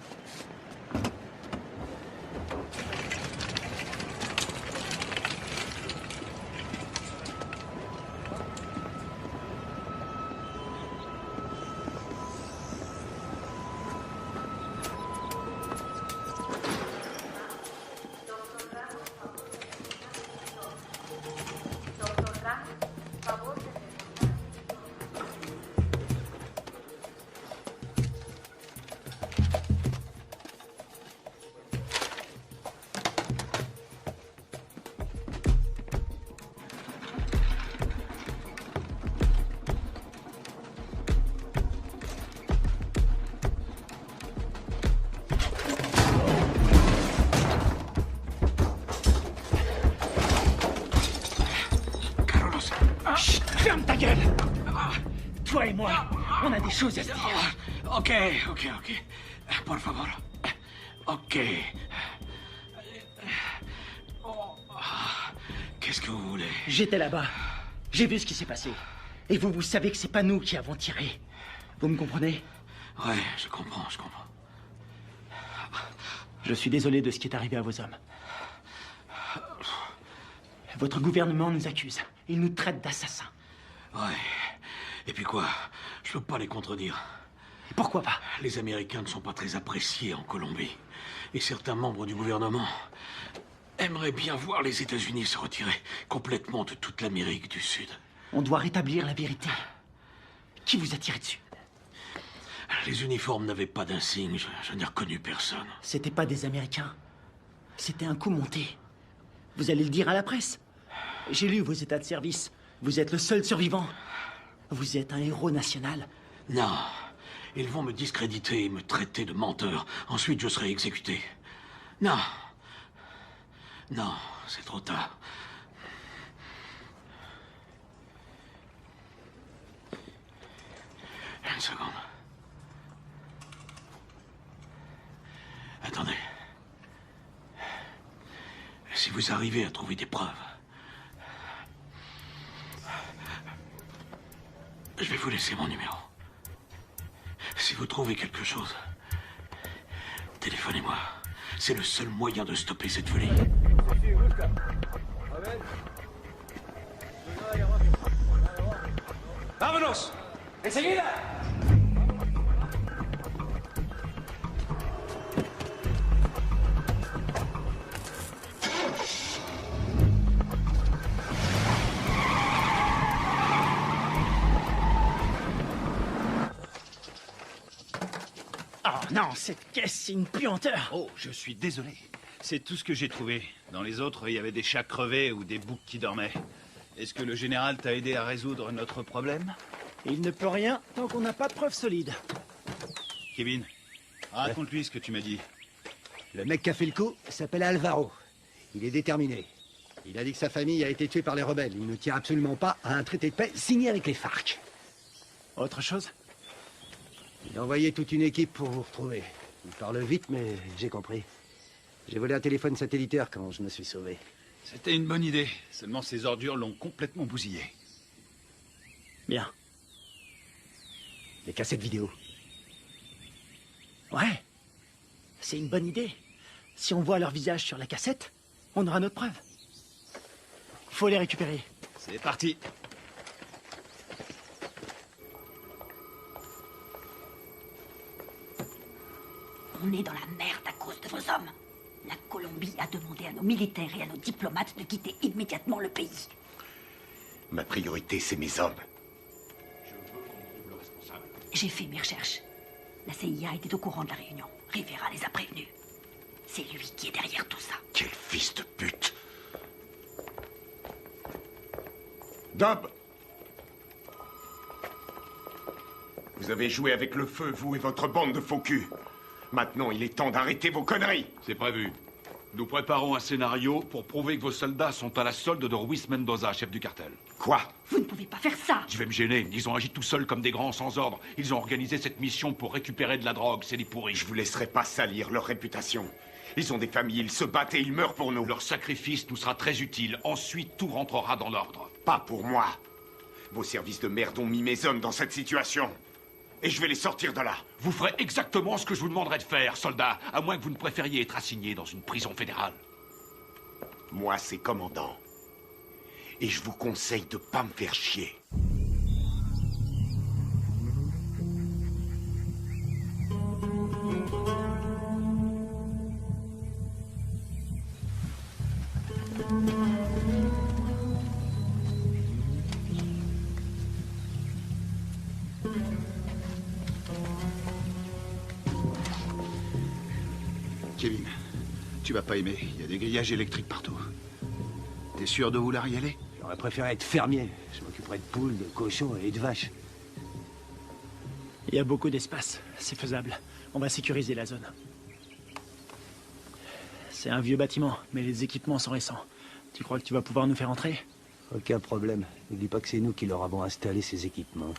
Toi et moi, on a des choses à se dire.
Ok. Por favor. Ok. Qu'est-ce que vous voulez?
J'étais là-bas. J'ai vu ce qui s'est passé. Et vous savez que c'est pas nous qui avons tiré. Vous me comprenez?
Ouais, je comprends.
Je suis désolé de ce qui est arrivé à vos hommes. Votre gouvernement nous accuse. Il nous traite d'assassins.
Ouais. Et puis quoi? Je peux pas les contredire.
Et pourquoi pas?
Les Américains ne sont pas très appréciés en Colombie. Et certains membres du gouvernement aimeraient bien voir les États-Unis se retirer complètement de toute l'Amérique du Sud.
On doit rétablir la vérité. Qui vous a tiré dessus?
Les uniformes n'avaient pas d'insigne. Je n'ai reconnu personne.
C'était pas des Américains. C'était un coup monté. Vous allez le dire à la presse. J'ai lu vos états de service. Vous êtes le seul survivant. Vous êtes un héros national.
Non. Ils vont me discréditer et me traiter de menteur. Ensuite, je serai exécuté. Non. Non, c'est trop tard. Une seconde. Attendez. Si vous arrivez à trouver des preuves, je vais vous laisser mon numéro. Si vous trouvez quelque chose, téléphonez-moi. C'est le seul moyen de stopper cette folie.
¡Vámonos! ¡Enseguida!
Oh non, cette caisse, c'est une puanteur.
Oh, je suis désolé. C'est tout ce que j'ai trouvé. Dans les autres, il y avait des chats crevés ou des boucs qui dormaient. Est-ce que le général t'a aidé à résoudre notre problème?
Il ne peut rien tant qu'on n'a pas de preuves solides.
Kevin, raconte-lui ce que tu m'as dit.
Le mec qui a fait le coup s'appelle Alvaro. Il est déterminé. Il a dit que sa famille a été tuée par les rebelles. Il ne tient absolument pas à un traité de paix signé avec les FARC.
Autre chose?
Il a envoyé toute une équipe pour vous retrouver. Il parle vite, mais j'ai compris. J'ai volé un téléphone satellitaire quand je me suis sauvé.
C'était une bonne idée. Seulement ces ordures l'ont complètement bousillé.
Bien.
Les cassettes vidéo.
Ouais. C'est une bonne idée. Si on voit leur visage sur la cassette, on aura notre preuve. Faut les récupérer.
C'est parti.
On est dans la merde à cause de vos hommes. La Colombie a demandé à nos militaires et à nos diplomates de quitter immédiatement le pays.
Ma priorité, c'est mes hommes.
J'ai fait mes recherches. La CIA était au courant de la réunion. Rivera les a prévenus. C'est lui qui est derrière tout ça.
Quel fils de pute! Dub! Vous avez joué avec le feu, vous et votre bande de faux culs. Maintenant, il est temps d'arrêter vos conneries.
C'est prévu. Nous préparons un scénario pour prouver que vos soldats sont à la solde de Ruiz Mendoza, chef du cartel.
Quoi?
Vous ne pouvez pas faire ça.
Je vais me gêner. Ils ont agi tout seuls comme des grands sans ordre. Ils ont organisé cette mission pour récupérer de la drogue. C'est des pourris.
Je vous laisserai pas salir leur réputation. Ils ont des familles, ils se battent et ils meurent pour nous.
Leur sacrifice nous sera très utile. Ensuite, tout rentrera dans l'ordre.
Pas pour moi. Vos services de merde ont mis mes hommes dans cette situation. Et je vais les sortir de là.
Vous ferez exactement ce que je vous demanderai de faire, soldat, à moins que vous ne préfériez être assigné dans une prison fédérale.
Moi, c'est commandant. Et je vous conseille de pas me faire chier.
Kevin, tu vas pas aimer. Il y a des grillages électriques partout. T'es sûr de vouloir y aller?
J'aurais préféré être fermier. Je m'occuperais de poules, de cochons et de vaches.
Il y a beaucoup d'espace. C'est faisable. On va sécuriser la zone. C'est un vieux bâtiment, mais les équipements sont récents. Tu crois que tu vas pouvoir nous faire entrer?
Aucun problème. N'oublie pas que c'est nous qui leur avons installé ces équipements.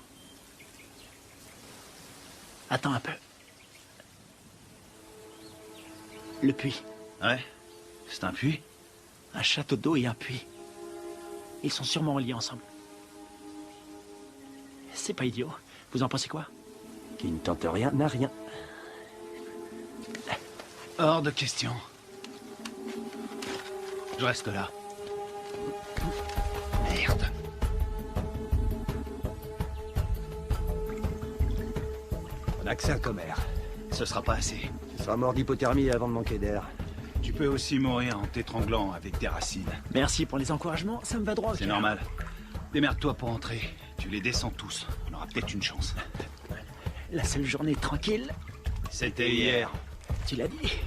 Attends un peu. Le puits.
Ouais, c'est un puits.
Un château d'eau et un puits. Ils sont sûrement reliés ensemble. C'est pas idiot. Vous en pensez quoi?
Qui ne tente rien n'a rien.
Hors de question. Je reste là. Merde.
On a que ça comme air.
Ce sera pas assez.
Tu seras mort d'hypothermie avant de manquer d'air.
Tu peux aussi mourir en t'étranglant avec des racines.
Merci pour les encouragements, ça me va droit au cœur.
C'est normal. Démerde-toi pour entrer. Tu les descends tous. On aura peut-être une chance.
La seule journée tranquille...
C'était hier.
Tu l'as dit.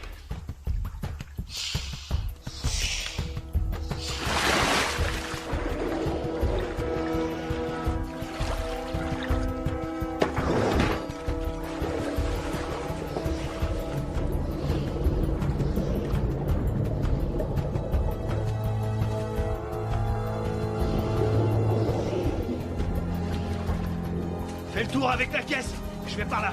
Fais le tour avec la caisse. Je vais par là.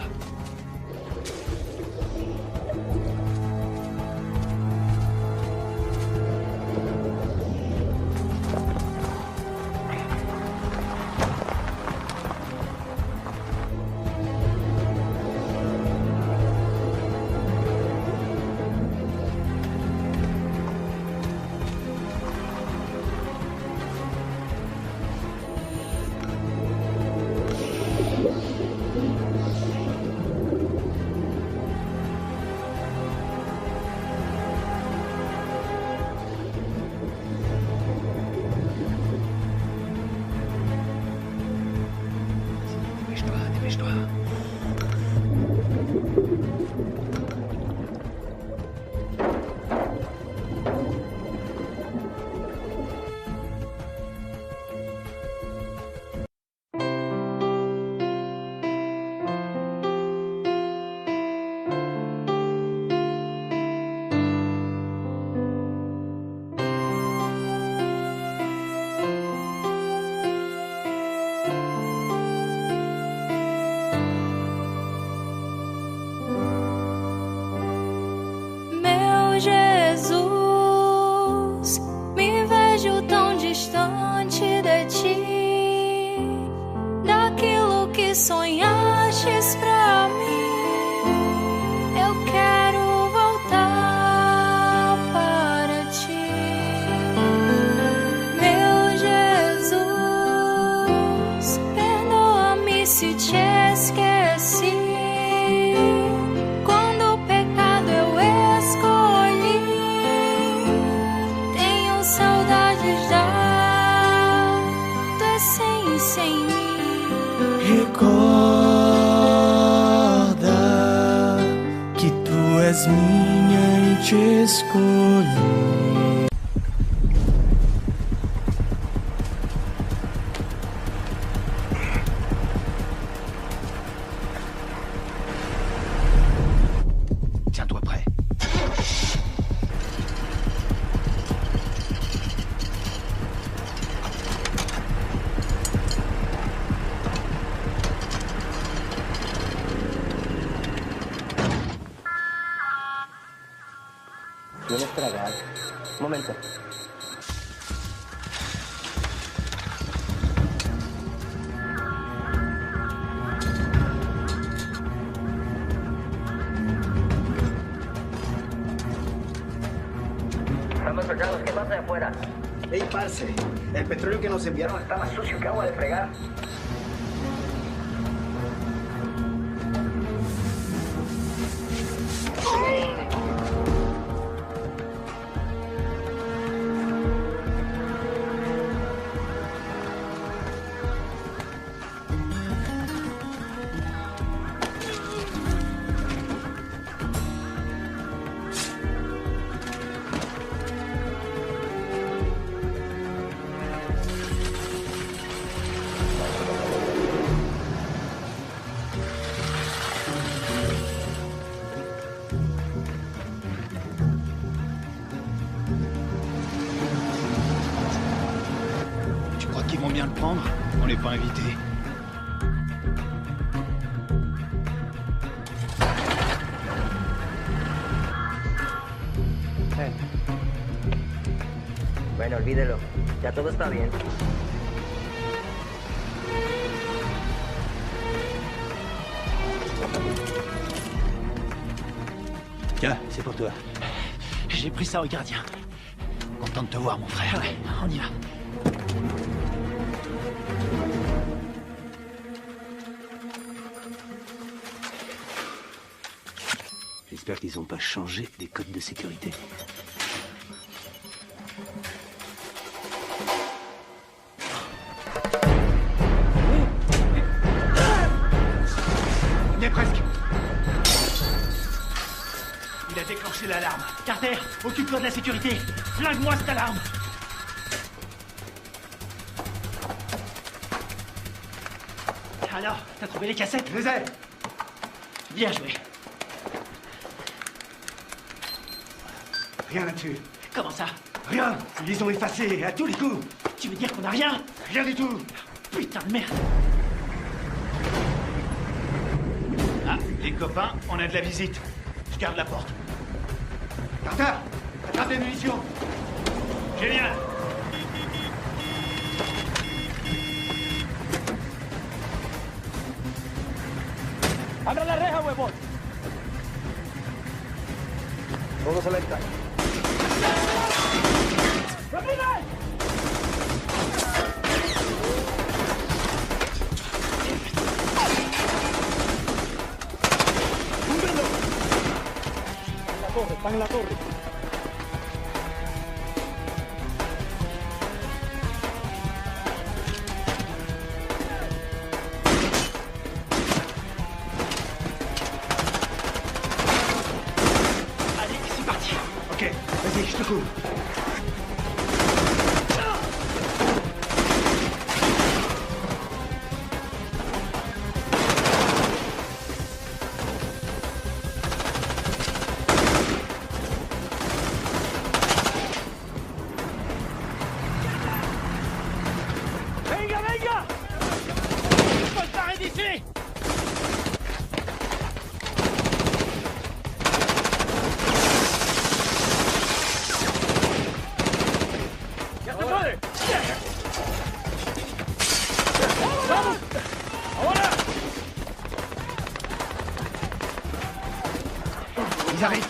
Jesus, me vejo tão distante de ti, daquilo que sonhastes pra mim. Eu quero voltar para ti, meu Jesus, perdoa-me se te esqueci.
Recorda que tu és minha e te escolhi.
Tiens-toi prêt.
¿Tienes tragar? Un momento.
Estamos cercanos, ¿qué pasa de afuera?
Ey, parce, el petróleo que nos enviaron
Está más sucio que agua de fregar.
Ils vont bien le prendre. On n'est pas invités.
Bueno, olvídelo. Ya todo está bien.
Tiens, c'est pour toi.
J'ai pris ça au gardien.
Content de te voir, mon frère.
Ouais, on y va.
J'espère qu'ils n'ont pas changé les codes de sécurité.
On y est presque. Il a déclenché l'alarme. Carter, occupe-toi de la sécurité. Flingue-moi cette alarme. Alors, t'as trouvé les cassettes?
Je les ai.
Bien joué.
Rien là-dessus.
Comment ça?
Rien. Ils les ont effacés à tous les coups.
Tu veux dire qu'on a rien?
Rien du tout.
Putain de merde.
Ah, les copains, on a de la visite. Je garde la porte.
Carter, attrape les munitions.
Génial.
¡Abra la reja, huevón! Todos alerta. ¡Rápido! ¡Húndenlo! Están en la torre.
Ok, vas-y, je te couvre.
¡Venga, venga! ¡Faut se barrer d'ici! ¡Ya se puede! ¡Vamos! ¡Ahora!
Ils arrivent.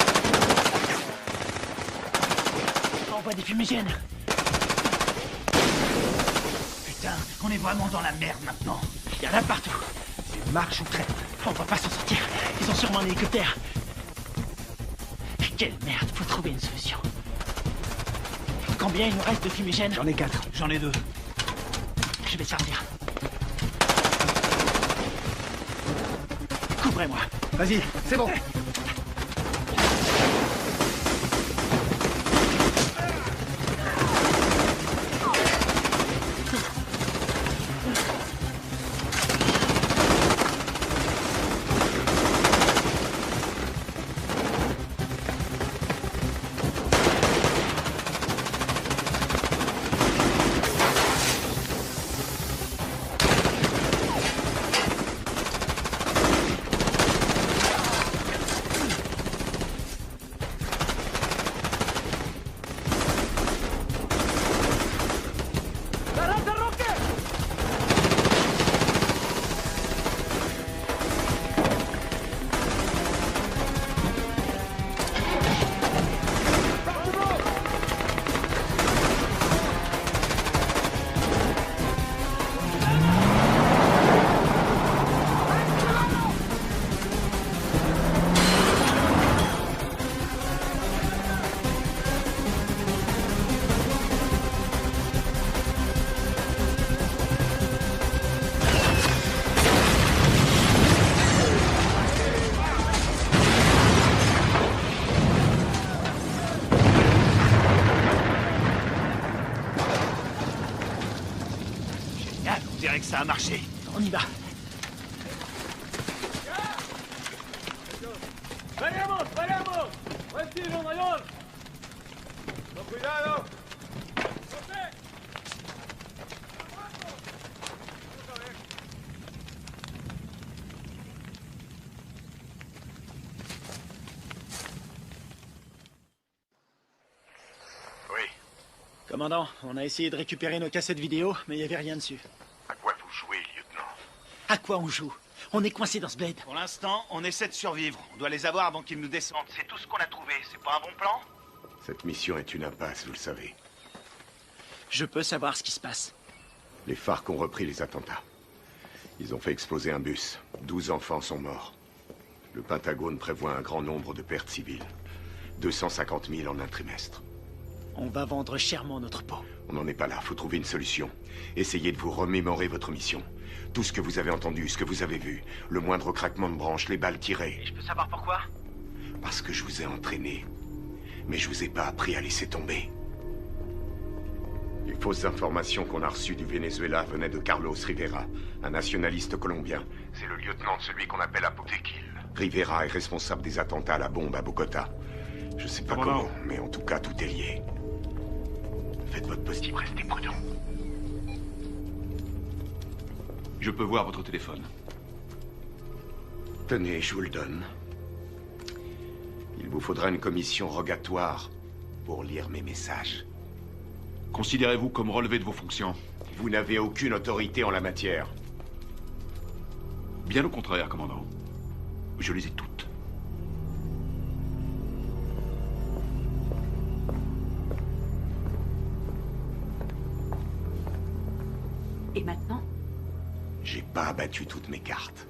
Envoie des fumigènes.
Putain, on est vraiment dans la merde maintenant.
Il y en a partout.
Marche ou crève.
On va pas s'en sortir. Ils ont sûrement un hélicoptère. Quelle merde, faut trouver une solution. Combien il nous reste de fumigènes?
J'en ai 4.
J'en ai 2.
Je vais servir. Couvrez-moi.
Vas-y, c'est bon.
¡Garante, Roque!
Génial, on dirait que ça a marché.
On y va.
¡Venemos, venemos! ¡Buen tiro, mayor! ¡Con cuidado!
Commandant, on a essayé de récupérer nos cassettes vidéo, mais il n'y avait rien dessus.
À quoi vous jouez, lieutenant?
À quoi on joue? On est coincé dans ce bled.
Pour l'instant, on essaie de survivre. On doit les avoir avant qu'ils nous descendent. C'est tout ce qu'on a trouvé. C'est pas un bon plan?
Cette mission est une impasse, vous le savez.
Je peux savoir ce qui se passe.
Les FARC ont repris les attentats. Ils ont fait exploser un bus. 12 enfants sont morts. Le Pentagone prévoit un grand nombre de pertes civiles. 250 000 en un trimestre.
On va vendre chèrement notre peau.
On n'en est pas là, faut trouver une solution. Essayez de vous remémorer votre mission. Tout ce que vous avez entendu, ce que vous avez vu. Le moindre craquement de branche, les balles tirées.
Et je peux savoir pourquoi?
Parce que je vous ai entraîné. Mais je vous ai pas appris à laisser tomber. Les fausses informations qu'on a reçues du Venezuela venaient de Carlos Rivera, un nationaliste colombien. C'est le lieutenant de celui qu'on appelle Apotequil. Rivera est responsable des attentats à la bombe à Bogota. Je sais pas comment, mais en tout cas, tout est lié. Faites votre possible, restez prudent.
Je peux voir votre téléphone.
Tenez, je vous le donne. Il vous faudra une commission rogatoire pour lire mes messages.
Considérez-vous comme relevé de vos fonctions?
Vous n'avez aucune autorité en la matière.
Bien au contraire, commandant. Je les ai toutes.
Et maintenant?
J'ai pas abattu toutes mes cartes.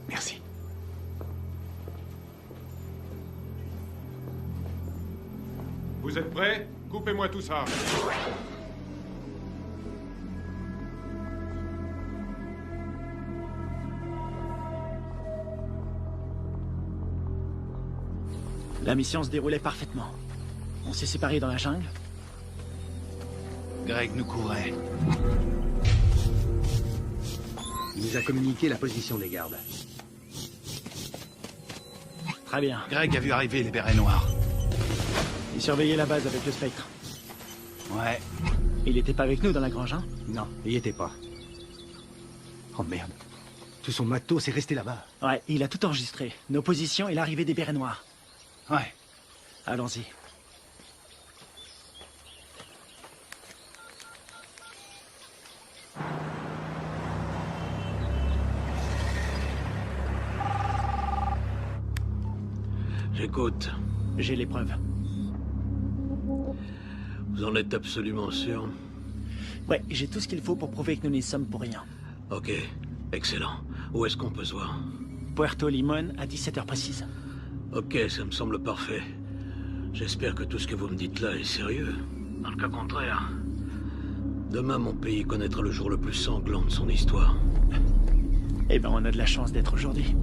Merci.
Vous êtes prêts? Coupez-moi tout ça.
La mission se déroulait parfaitement. On s'est séparés dans la jungle.
Greg nous couvrait.
Il nous a communiqué la position des gardes.
Très bien.
Greg a vu arriver les bérets noirs.
Il surveillait la base avec le Spectre.
Ouais.
Il était pas avec nous dans la grange, hein?
Non, il y était pas. Oh merde. Tout son matos est resté là-bas.
Ouais, il a tout enregistré. Nos positions et l'arrivée des bérets noirs.
Ouais.
Allons-y.
J'écoute.
J'ai les preuves.
Vous en êtes absolument sûr?
Ouais, j'ai tout ce qu'il faut pour prouver que nous n'y sommes pour rien.
Ok, excellent. Où est-ce qu'on peut se voir?
Puerto Limón à 17h précise.
Ok, ça me semble parfait. J'espère que tout ce que vous me dites là est sérieux. Dans le cas contraire, demain mon pays connaîtra le jour le plus sanglant de son histoire.
Eh ben, on a de la chance d'être aujourd'hui.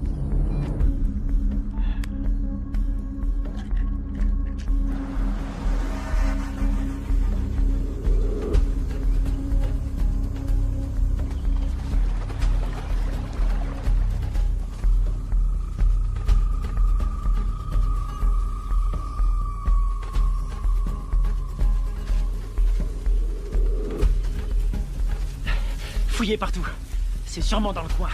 Fouillez partout. C'est sûrement dans le coin.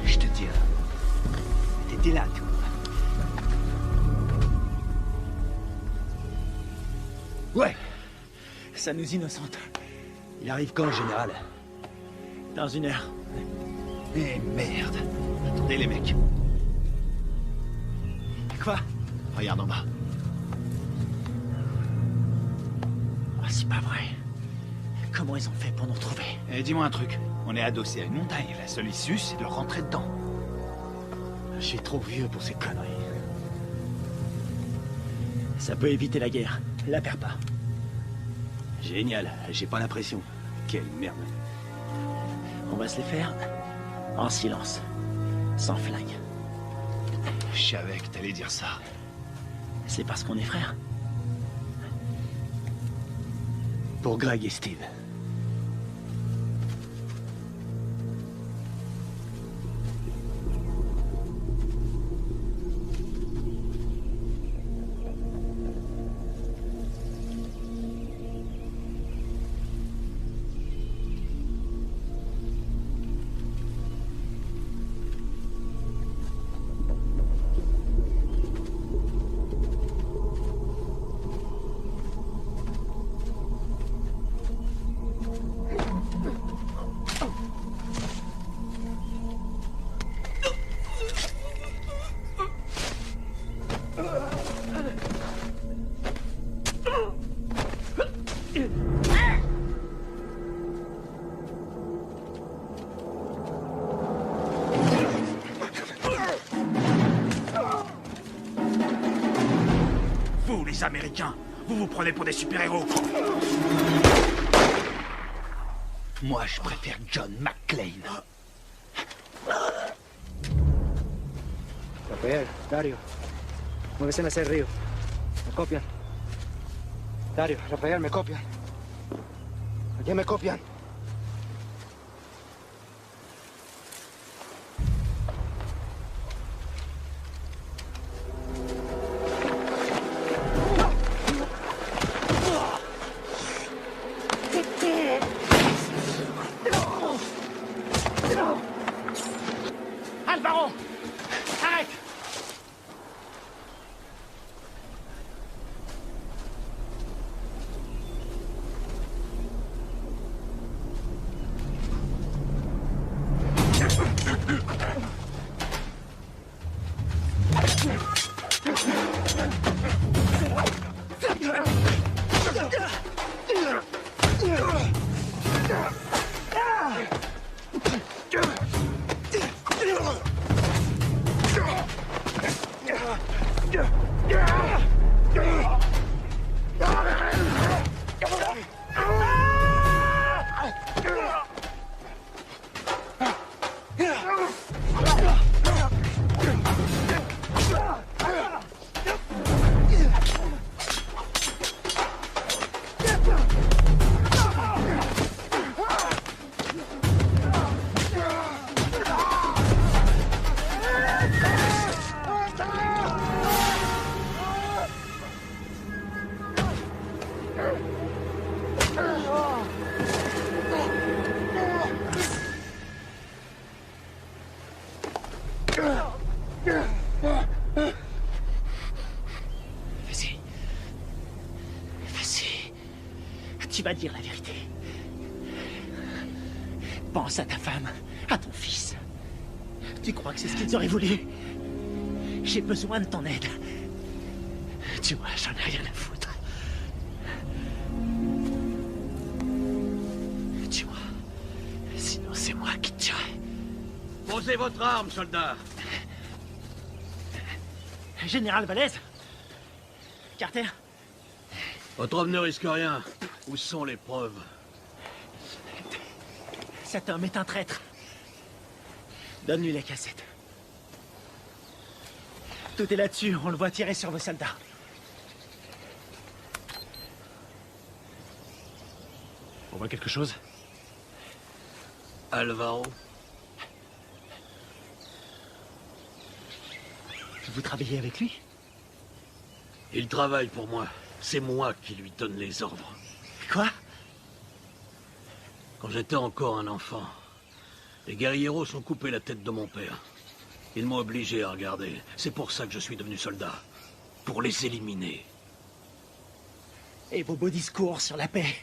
Je te tiens. T'étais là, toi. Ouais.
Ça nous innocente.
Il arrive quand, le général?
Dans 1 heure.
Eh merde. Attendez les mecs.
Quoi?
Regarde en bas.
Oh, c'est pas vrai. Comment ils ont fait pour nous retrouver?
Eh, dis-moi un truc. On est adossé à une montagne. La seule issue, c'est de rentrer dedans.
Je suis trop vieux pour ces conneries.
Ça peut éviter la guerre. La perds pas.
Génial. J'ai pas l'impression. Quelle merde.
On va se les faire en silence. Sans flingue.
Je savais que t'allais dire ça.
C'est parce qu'on est frères.
Pour Greg et Steve.
Américains. Vous vous prenez pour des super-héros.
Moi, je préfère John McClane.
Rafael, Dario. Muévese hacia el río. Me copian. Dario, Rafael, me copian. Aquí me copian.
Alvaro! Arrête! Tu vas dire la vérité. Pense à ta femme, à ton fils. Tu crois que c'est ce qu'ils auraient voulu? J'ai besoin de ton aide. Tu vois, j'en ai rien à foutre. Tu vois, sinon c'est moi qui te tuerai.
Posez votre arme, soldat.
Général Valdez. Carter.
Votre homme ne risque rien. Où sont les preuves?
Cet homme est un traître. Donne-lui la cassette. Tout est là-dessus, on le voit tirer sur vos soldats.
On voit quelque chose?
Alvaro.
Vous travaillez avec lui?
Il travaille pour moi. C'est moi qui lui donne les ordres.
Quoi?
Quand j'étais encore un enfant, les guerrieros ont coupé la tête de mon père. Ils m'ont obligé à regarder. C'est pour ça que je suis devenu soldat. Pour les éliminer.
Et vos beaux discours sur la paix.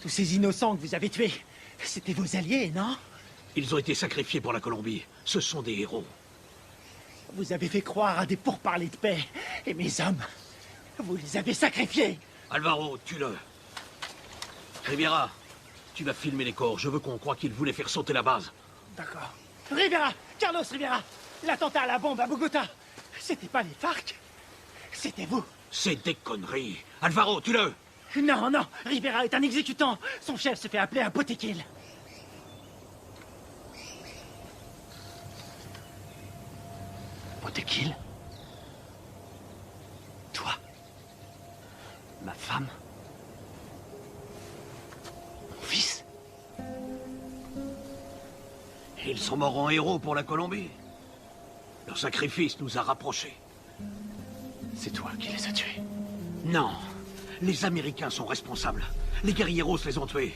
Tous ces innocents que vous avez tués. C'était vos alliés, non?
Ils ont été sacrifiés pour la Colombie. Ce sont des héros.
Vous avez fait croire à des pourparlers de paix. Et mes hommes, vous les avez sacrifiés.
Alvaro, tue-le. Riviera, tu vas filmer les corps. Je veux qu'on croie qu'ils voulaient faire sauter la base.
D'accord. Rivera! Carlos Rivera! L'attentat à la bombe à Bogota! C'était pas les FARC? C'était vous!
C'est des conneries! Alvaro, tue-le!
Non, non! Rivera est un exécutant! Son chef se fait appeler un Botequil! Botequil? Toi? Ma femme? Mon fils?
Ils sont morts en héros pour la Colombie. Leur sacrifice nous a rapprochés.
C'est toi qui les as tués?
Non. Les Américains sont responsables. Les guerrieros les ont tués.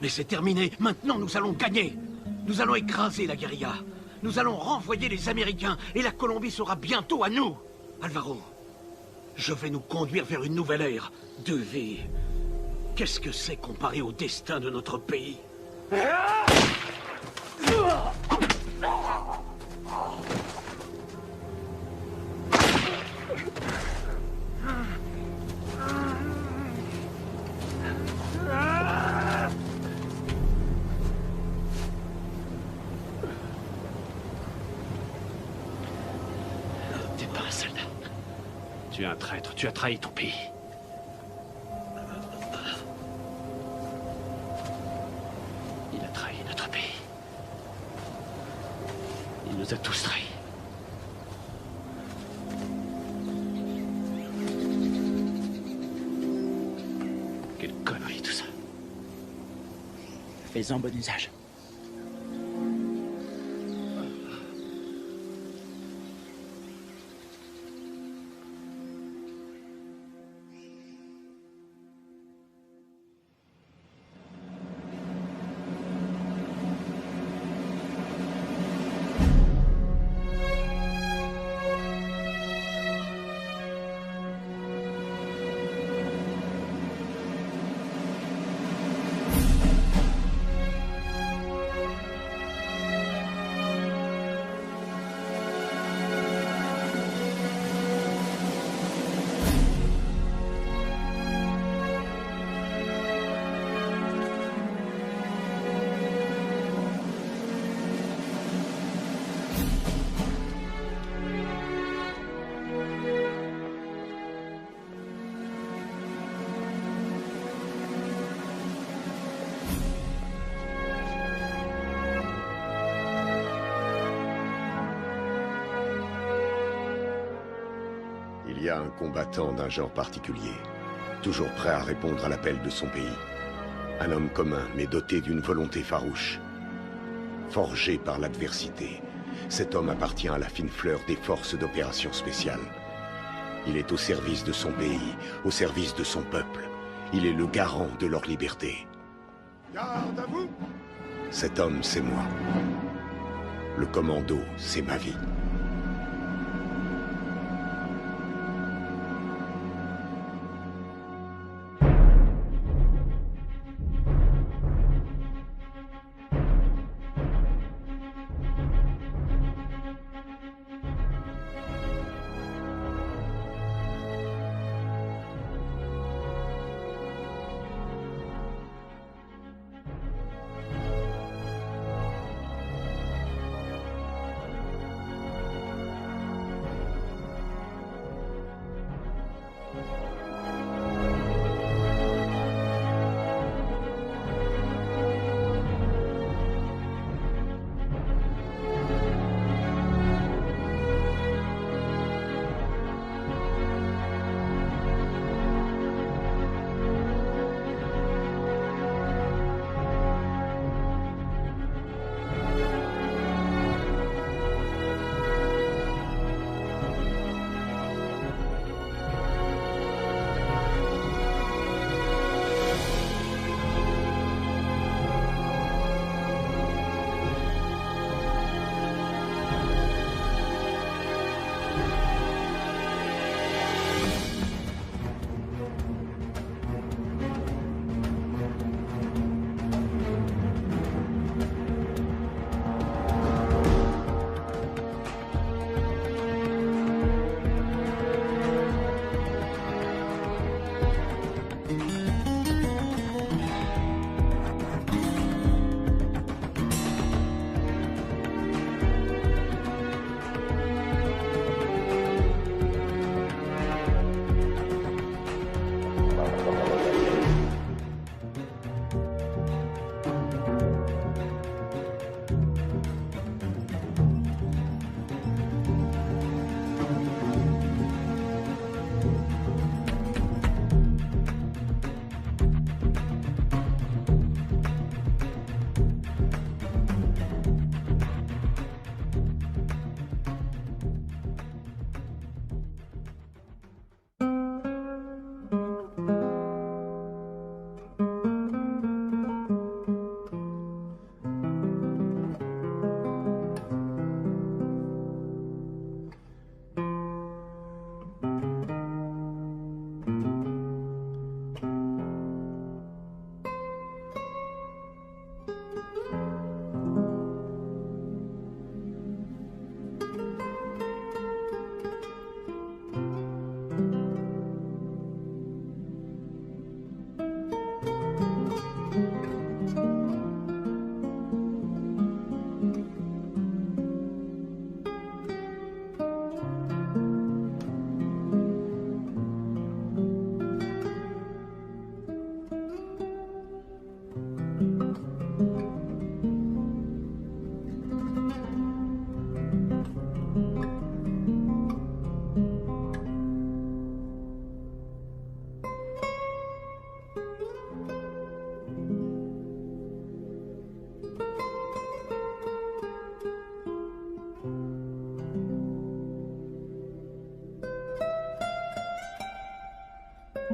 Mais c'est terminé. Maintenant, nous allons gagner. Nous allons écraser la guérilla. Nous allons renvoyer les Américains et la Colombie sera bientôt à nous. Alvaro, je vais nous conduire vers une nouvelle ère de vie. Qu'est-ce que c'est comparé au destin de notre pays?
T'es pas un soldat.
Tu es un traître, tu as trahi ton pays. Il a trahi notre pays. Il nous a tous trahis. Quelle connerie tout ça.
Fais-en bon usage.
Il y a un combattant d'un genre particulier, toujours prêt à répondre à l'appel de son pays. Un homme commun, mais doté d'une volonté farouche. Forgé par l'adversité, cet homme appartient à la fine fleur des forces d'opération spéciales. Il est au service de son pays, au service de son peuple. Il est le garant de leur liberté.
Garde à vous!
Cet homme, c'est moi. Le commando, c'est ma vie.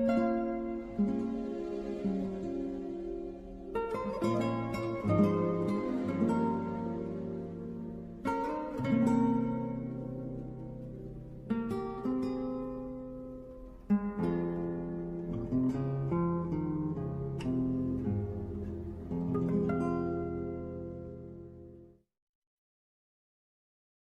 Thank you.